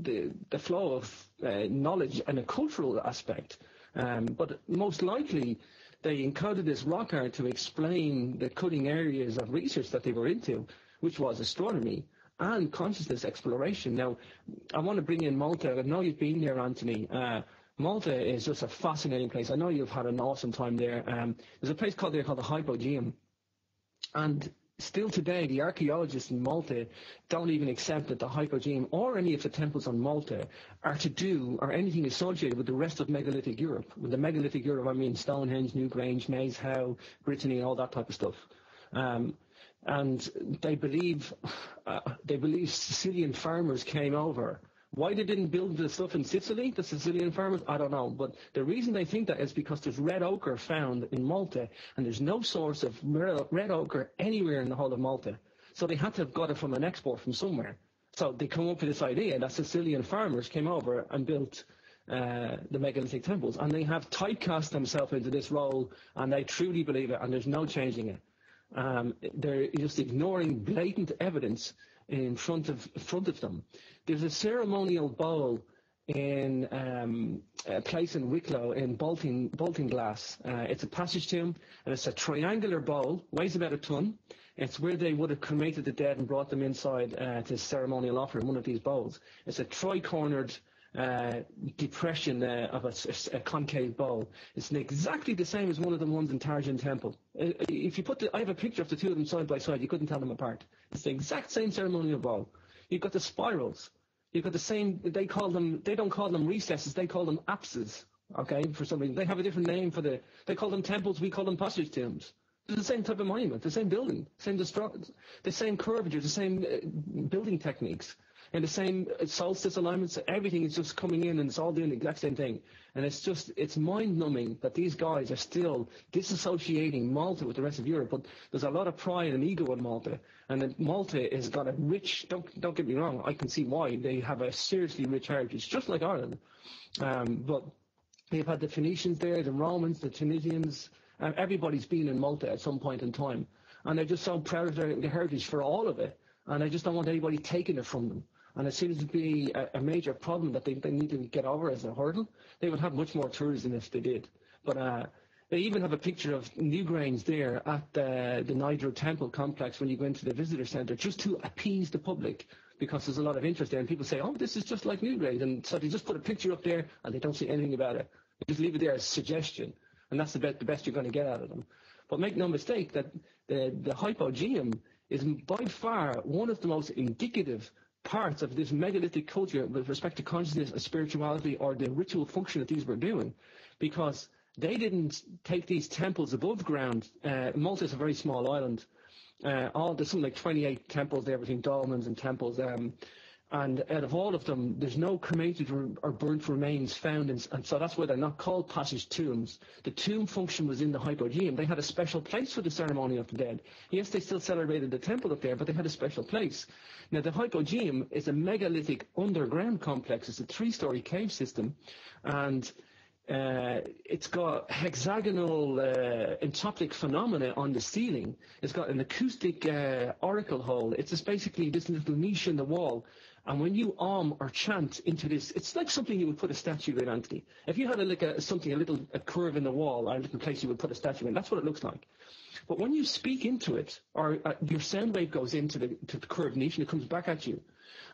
the flow of knowledge and a cultural aspect. But most likely, they encountered this rock art to explain the cutting areas of research that they were into, which was astronomy and consciousness exploration. Now, I want to bring in Malta. I know you've been there, Anthony. Malta is just a fascinating place. I know you've had an awesome time there. There's a place called the Hypogeum. And still today, the archaeologists in Malta don't even accept that the Hypogeum or any of the temples on Malta are to do, or anything associated with, the rest of megalithic Europe. With the megalithic Europe, I mean Stonehenge, Newgrange, Maze Howe, Brittany, all that type of stuff. And they believe Sicilian farmers came over. Why they didn't build the stuff in Sicily, the Sicilian farmers, I don't know. But the reason they think that is because there's red ochre found in Malta, and there's no source of red ochre anywhere in the whole of Malta. So they had to have got it from an export from somewhere. So they come up with this idea that Sicilian farmers came over and built the megalithic temples. And they have typecast themselves into this role, and they truly believe it, and there's no changing it. They're just ignoring blatant evidence in front of them. There's a ceremonial bowl in a place in Wicklow in Baltinglass. It's a passage tomb, and it's a triangular bowl, weighs about a ton. It's where they would have cremated the dead and brought them inside to ceremonial offer in one of these bowls. It's a tri-cornered depression of a concave bowl. It's exactly the same as one of the ones in Tarjan Temple. If you I have a picture of the two of them side by side, you couldn't tell them apart. It's the exact same ceremonial bowl. You've got the spirals. You've got the same, they don't call them recesses, they call them apses, okay, for some reason. They have a different name they call them temples, we call them passage tombs. It's the same type of monument, the same building, the same curvature, the same building techniques. And the same solstice alignments, everything is just coming in, and it's all doing the exact same thing. And it's mind-numbing that these guys are still disassociating Malta with the rest of Europe. But there's a lot of pride and ego in Malta. And then Malta has got a rich, don't get me wrong, I can see why. They have a seriously rich heritage, just like Ireland. But they've had the Phoenicians there, the Romans, the Tunisians. Everybody's been in Malta at some point in time. And they're just so proud of their heritage for all of it. And I just don't want anybody taking it from them. And it seems to be a major problem that they need to get over as a hurdle. They would have much more tourism if they did. But they even have a picture of Newgrange there at the Niagara Temple complex when you go into the visitor centre, just to appease the public, because there's a lot of interest there. And people say, oh, this is just like Newgrange. And so they just put a picture up there and they don't say anything about it. Just leave it there as suggestion, and that's the best you're going to get out of them. But make no mistake that the Hypogeum is by far one of the most indicative parts of this megalithic culture with respect to consciousness and spirituality, or the ritual function that these were doing, because they didn't take these temples above ground. Malta is a very small island. There's something like 28 temples there between dolmens and temples. And out of all of them, there's no cremated or burnt remains found, and so that's why they're not called passage tombs. The tomb function was in the Hypogeum. They had a special place for the ceremony of the dead. Yes, they still celebrated the temple up there, but they had a special place. Now, the Hypogeum is a megalithic underground complex. It's a 3-story cave system, and it's got hexagonal entropic phenomena on the ceiling. It's got an acoustic oracle hole. It's just basically this little niche in the wall. And when you or chant into this, it's like something you would put a statue in, Anthony. If you had a curve in the wall, or a little place you would put a statue in, that's what it looks like. But when you speak into it, or your sound wave goes into the curved niche and it comes back at you,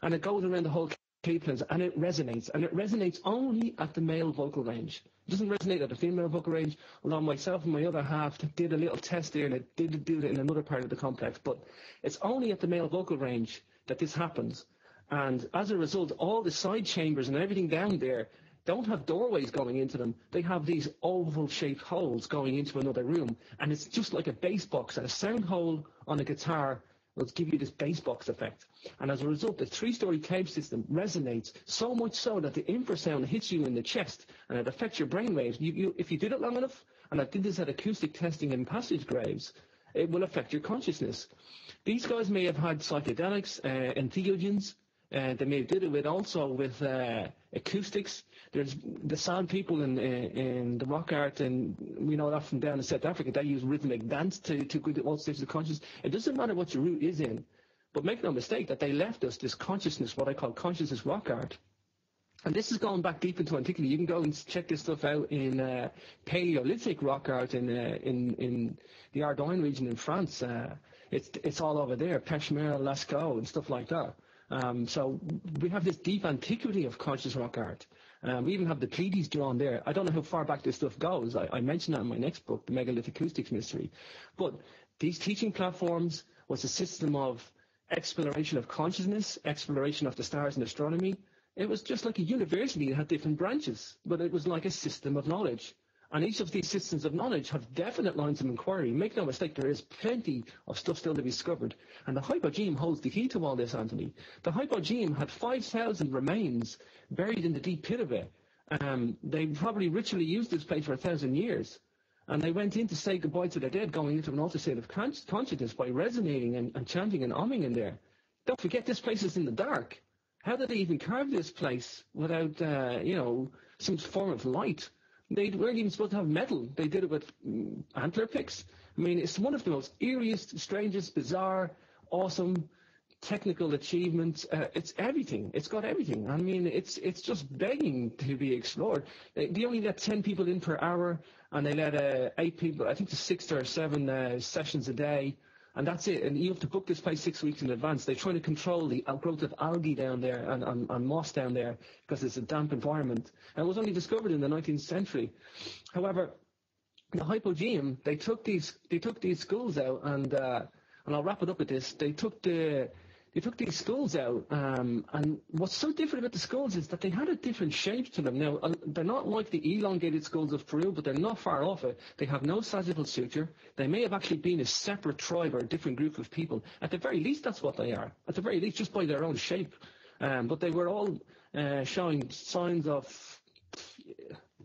and it goes around the whole cave plans, and it resonates only at the male vocal range. It doesn't resonate at the female vocal range, although myself and my other half did a little test there, and it did do it in another part of the complex. But it's only at the male vocal range that this happens. And as a result, all the side chambers and everything down there don't have doorways going into them. They have these oval-shaped holes going into another room. And it's just like a bass box. And a sound hole on a guitar will give you this bass box effect. And as a result, the 3-story cave system resonates so much so that the infrasound hits you in the chest and it affects your brain waves. If you did it long enough, and I did this at acoustic testing in passage graves, it will affect your consciousness. These guys may have had psychedelics, entheogens. They may have did it with acoustics. There's the sound people in the rock art, and we know that from down in South Africa, they use rhythmic dance to go to all stages of consciousness. It doesn't matter what your root is in, but make no mistake that they left us this consciousness, what I call consciousness rock art. And this is going back deep into antiquity. You can go and check this stuff out in Paleolithic rock art in the Ardennes region in France. It's all over there, Peshmerga, Lascaux, and stuff like that. So we have this deep antiquity of conscious rock art. We even have the Pleiades drawn there. I don't know how far back this stuff goes. I mentioned that in my next book, The Megalith Acoustics Mystery. But these teaching platforms was a system of exploration of consciousness, exploration of the stars and astronomy. It was just like a university. It had different branches, but it was like a system of knowledge. And each of these systems of knowledge have definite lines of inquiry. Make no mistake, there is plenty of stuff still to be discovered. And the Hypogeum holds the key to all this, Anthony. The Hypogeum had 5,000 remains buried in the deep pit of it. They probably ritually used this place for 1,000 years. And they went in to say goodbye to their dead, going into an altered state of consciousness by resonating and chanting and umming in there. Don't forget, this place is in the dark. How did they even carve this place without, some form of light? They weren't even supposed to have metal. They did it with antler picks. I mean, it's one of the most eeriest, strangest, bizarre, awesome technical achievements. It's everything. It's got everything. I mean, it's just begging to be explored. They only let 10 people in per hour, and they let 8 people, I think, to 6 or 7 sessions a day. And that's it. And you have to book this place 6 weeks in advance. They're trying to control the outgrowth of algae down there and moss down there because it's a damp environment. And it was only discovered in the 19th century. However, the Hypogeum, they took these skulls out, and I'll wrap it up with this. They took these skulls out, and what's so different about the skulls is that they had a different shape to them. Now, they're not like the elongated skulls of Peru, but they're not far off it. They have no sagittal suture. They may have actually been a separate tribe or a different group of people. At the very least, that's what they are. At the very least, just by their own shape. But they were all showing signs of,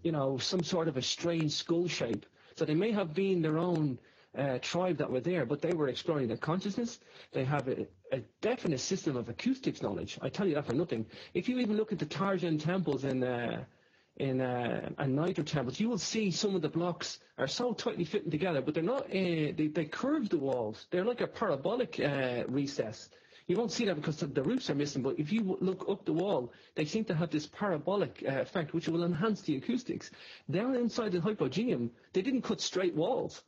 some sort of a strange skull shape. So they may have been their own tribe that were there, but they were exploring their consciousness. They have a definite system of acoustics knowledge. I tell you that for nothing. If you even look at the Tarjan temples and Niger temples, you will see some of the blocks are so tightly fitting together, but they're not. They curve the walls. They're like a parabolic recess. You won't see that because the roofs are missing, but if you look up the wall, they seem to have this parabolic effect, which will enhance the acoustics. Down inside the Hypogeum, they didn't cut straight walls.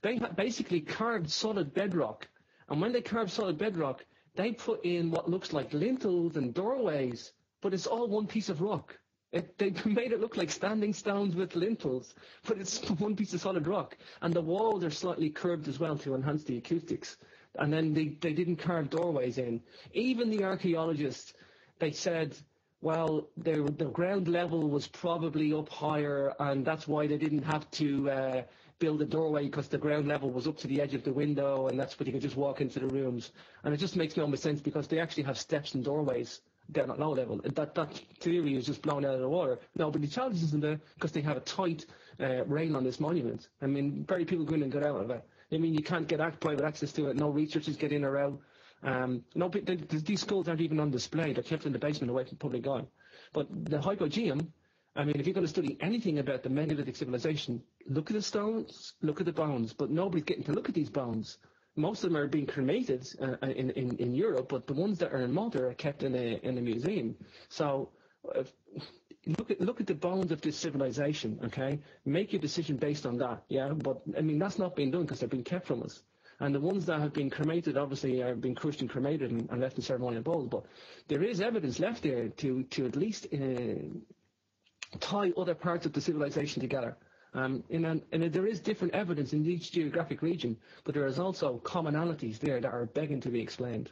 They basically carved solid bedrock. And when they carved solid bedrock, they put in what looks like lintels and doorways, but it's all one piece of rock. They made it look like standing stones with lintels, but it's one piece of solid rock. And the walls are slightly curved as well to enhance the acoustics. And then they didn't carve doorways in. Even the archaeologists, they said, well, the ground level was probably up higher, and that's why they didn't have to build a doorway, because the ground level was up to the edge of the window, and that's where you could just walk into the rooms. And it just makes no sense, because they actually have steps and doorways down at low level. That theory is just blown out of the water. No, but the challenge isn't there, because they have a tight rail on this monument. I mean, very people go in and get out of it. I mean, you can't get private access to it. No researchers get in or out. No, these skulls aren't even on display. They're kept in the basement away from public eye. But the Hypogeum, I mean, if you're going to study anything about the megalithic civilization, look at the stones, look at the bones. But nobody's getting to look at these bones. Most of them are being cremated in Europe, but the ones that are in Malta are kept in a museum. So look at the bones of this civilization, okay? Make your decision based on that, yeah? But, I mean, that's not being done because they're being kept from us. And the ones that have been cremated, obviously, are being crushed and cremated and left in ceremonial bowls. But there is evidence left there to at least tie other parts of the civilization together. And there is different evidence in each geographic region, but there is also commonalities there that are begging to be explained.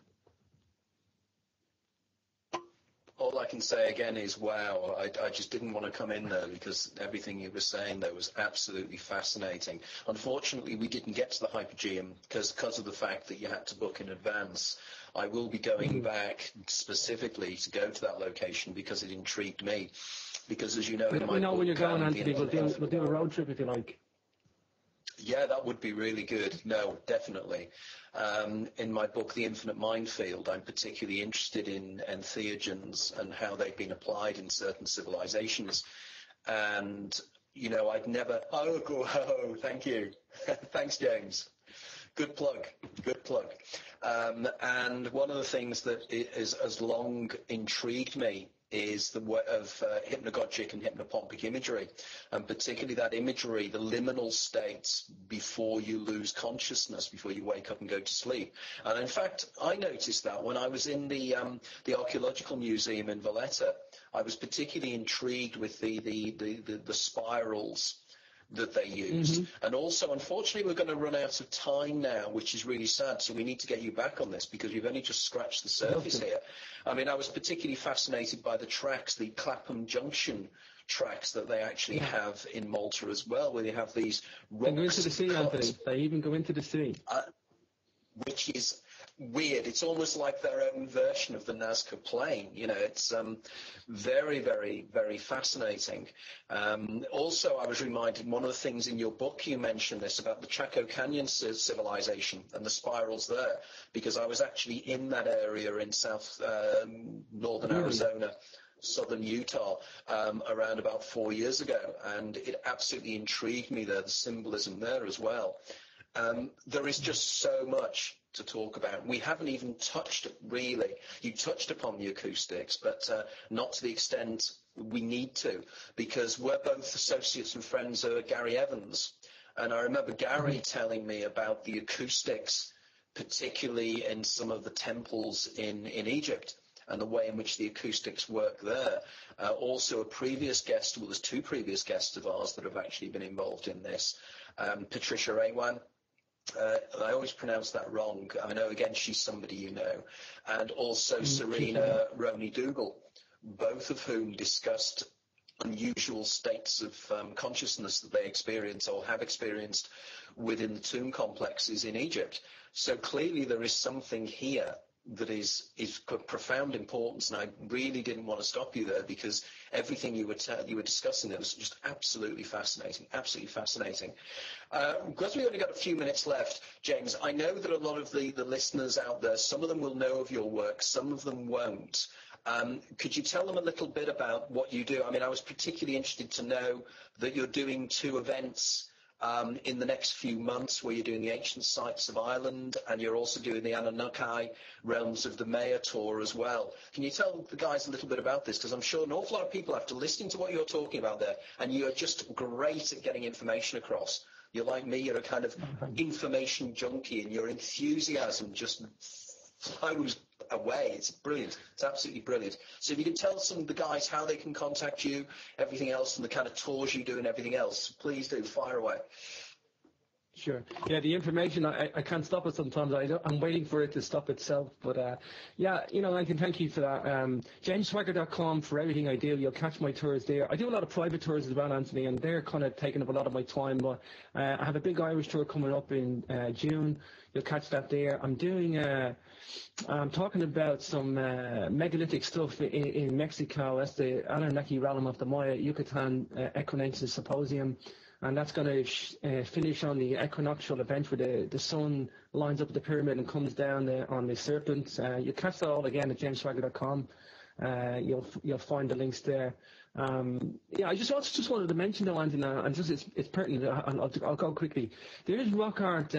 All I can say again is, wow, I just didn't want to come in there because everything you were saying there was absolutely fascinating. Unfortunately, we didn't get to the Hypogeum because of the fact that you had to book in advance. I will be going back specifically to go to that location because it intrigued me. Because, as you know, in my book, when you're going, Anthony, we'll do a road trip if you like. Yeah, that would be really good. No, definitely. In my book, The Infinite Minefield, I'm particularly interested in entheogens and how they've been applied in certain civilizations. And, you know, I'd never... Oh, thank you. Thanks, James. Good plug. And one of the things that has long intrigued me is the way of hypnagogic and hypnopompic imagery, and particularly that imagery, the liminal states before you lose consciousness, before you wake up and go to sleep. And in fact, I noticed that when I was in the Archaeological Museum in Valletta. I was particularly intrigued with the spirals that they used. And also, unfortunately, we're going to run out of time now, which is really sad, so we need to get you back on this because you've only just scratched the surface here. I mean, I was particularly fascinated by the tracks, the Clapham Junction tracks that they actually have in Malta as well, where they have these rocks. They go into the sea, Anthony. They even go into the sea. Which is weird. It's almost like their own version of the Nazca Plain. You know, it's very, very, very fascinating. Also, I was reminded, one of the things in your book you mentioned this about the Chaco Canyon civilization and the spirals there, because I was actually in that area in northern Arizona, southern Utah, around about 4 years ago, and it absolutely intrigued me there, the symbolism there as well. There is just so much to talk about. We haven't even touched, really. You touched upon the acoustics, but not to the extent we need to, because we're both associates and friends of Gary Evans. And I remember Gary telling me about the acoustics, particularly in some of the temples in Egypt, and the way in which the acoustics work there. Also, a previous guest, well, there's two previous guests of ours that have actually been involved in this. Patricia Awan, I always pronounce that wrong. I know, again, she's somebody you know. And also Serena Roney-Dougal, both of whom discussed unusual states of consciousness that they experience or have experienced within the tomb complexes in Egypt. So clearly there is something here that is of profound importance, and I really didn't want to stop you there because everything you were discussing there was just absolutely fascinating, Because we've only got a few minutes left, James, I know that a lot of the listeners out there, some of them will know of your work, some of them won't. Could you tell them a little bit about what you do? I mean, I was particularly interested to know that you're doing 2 events in the next few months, where you're doing the ancient sites of Ireland, and you're also doing the Anunnaki realms of the Maya tour as well. Can you tell the guys a little bit about this? Because I'm sure an awful lot of people, after listening to what you're talking about there, and you're just great at getting information across. You're like me, you're a kind of information junkie, and your enthusiasm just flows away. It's brilliant. It's absolutely brilliant. So if you can tell some of the guys how they can contact you, everything else, and the kind of tours you do and everything else, please do, fire away. Sure. Yeah, the information, I can't stop it sometimes. I'm waiting for it to stop itself. But, yeah, I can thank you for that. JamesSwagger.com for everything I do. You'll catch my tours there. I do a lot of private tours as well, Anthony, and they're kind of taking up a lot of my time. But I have a big Irish tour coming up in June. You'll catch that there. I'm talking about some megalithic stuff in Mexico. That's the Anunnaki realm of the Maya Yucatan Equinoctial Symposium. And that's going to finish on the equinoctial event where the sun lines up the pyramid and comes down on the serpent. You catch that all again at jamesswagger.com. You'll find the links there. I just wanted to mention though, Anthony, and just it's pertinent. I'll go quickly. There is rock art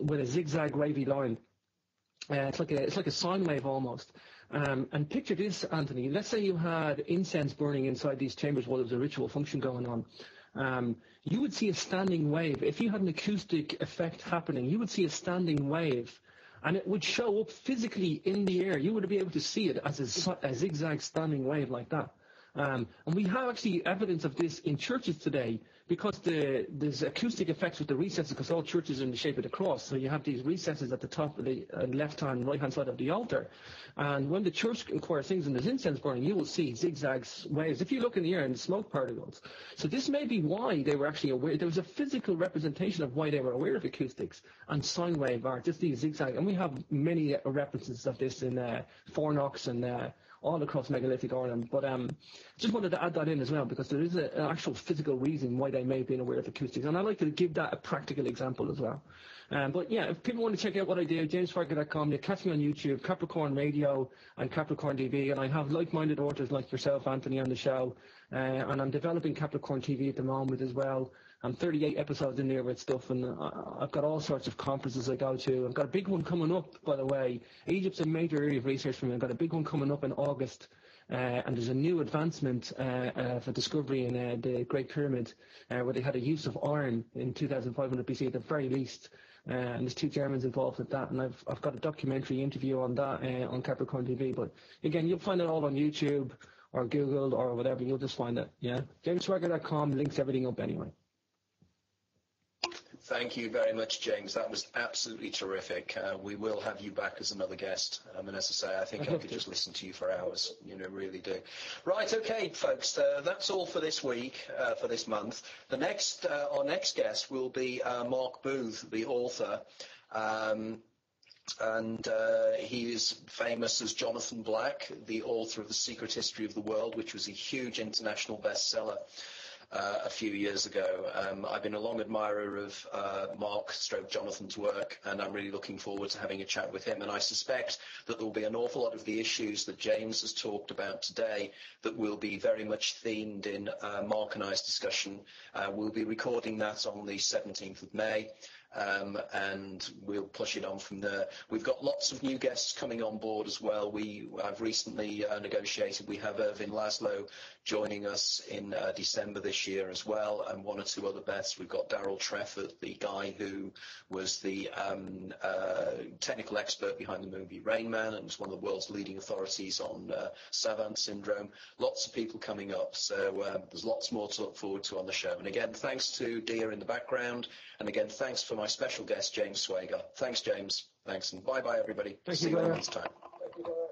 with a zigzag wavy line. It's like a sine wave almost. And picture this, Anthony. Let's say you had incense burning inside these chambers while there was a ritual function going on. You would see a standing wave. If you had an acoustic effect happening, you would see a standing wave, and it would show up physically in the air. You would be able to see it as a zigzag standing wave like that. And we have actually evidence of this in churches today because there's acoustic effects with the recesses because all churches are in the shape of the cross. So you have these recesses at the top of the left-hand, right-hand side of the altar. And when the church choir sings and there's incense burning, you will see zigzags waves. If you look in the air and smoke particles. So this may be why they were actually aware. There was a physical representation of why they were aware of acoustics and sine wave art, just these zigzag. And we have many references of this in Fornox and all across megalithic Ireland. But just wanted to add that in as well because there is an actual physical reason why they may have been aware of acoustics. And I like to give that a practical example as well. But yeah, if people want to check out what I do, jamesswagger.com, you catch me on YouTube, Capricorn Radio and Capricorn TV. And I have like-minded authors like yourself, Anthony, on the show. And I'm developing Capricorn TV at the moment as well. I'm 38 episodes in there with stuff, and I've got all sorts of conferences I go to. I've got a big one coming up, by the way. Egypt's a major area of research for me. I've got a big one coming up in August, and there's a new advancement for discovery in the Great Pyramid, where they had a use of iron in 2500 BC at the very least. And there's 2 Germans involved with that, and I've got a documentary interview on that on Capricorn TV. But again, you'll find it all on YouTube or Google or whatever. You'll just find it. Yeah, jamesswagger.com links everything up anyway. Thank you very much, James. That was absolutely terrific. We will have you back as another guest. And as I say, I think I could just listen to you for hours. Really do. Right, okay, folks. That's all for this week, for this month. Our next guest will be Mark Booth, the author. And he is famous as Jonathan Black, the author of The Secret History of the World, which was a huge international bestseller a few years ago. I've been a long admirer of Mark / Jonathan's work, and I'm really looking forward to having a chat with him. And I suspect that there will be an awful lot of the issues that James has talked about today that will be very much themed in Mark and I's discussion. We'll be recording that on the 17th of May. And we'll push it on from there. We've got lots of new guests coming on board as well. I've recently negotiated. We have Irvin Laszlo joining us in December this year as well, and 1 or 2 other guests. We've got Daryl Trefford, the guy who was the technical expert behind the movie Rain Man and was one of the world's leading authorities on Savant syndrome. Lots of people coming up, so there's lots more to look forward to on the show. And again, thanks to Dia in the background, and again, thanks for my special guest, James Swagger. Thanks, James. Thanks, and bye-bye, everybody. Thank See you you in a month's time. Thank you.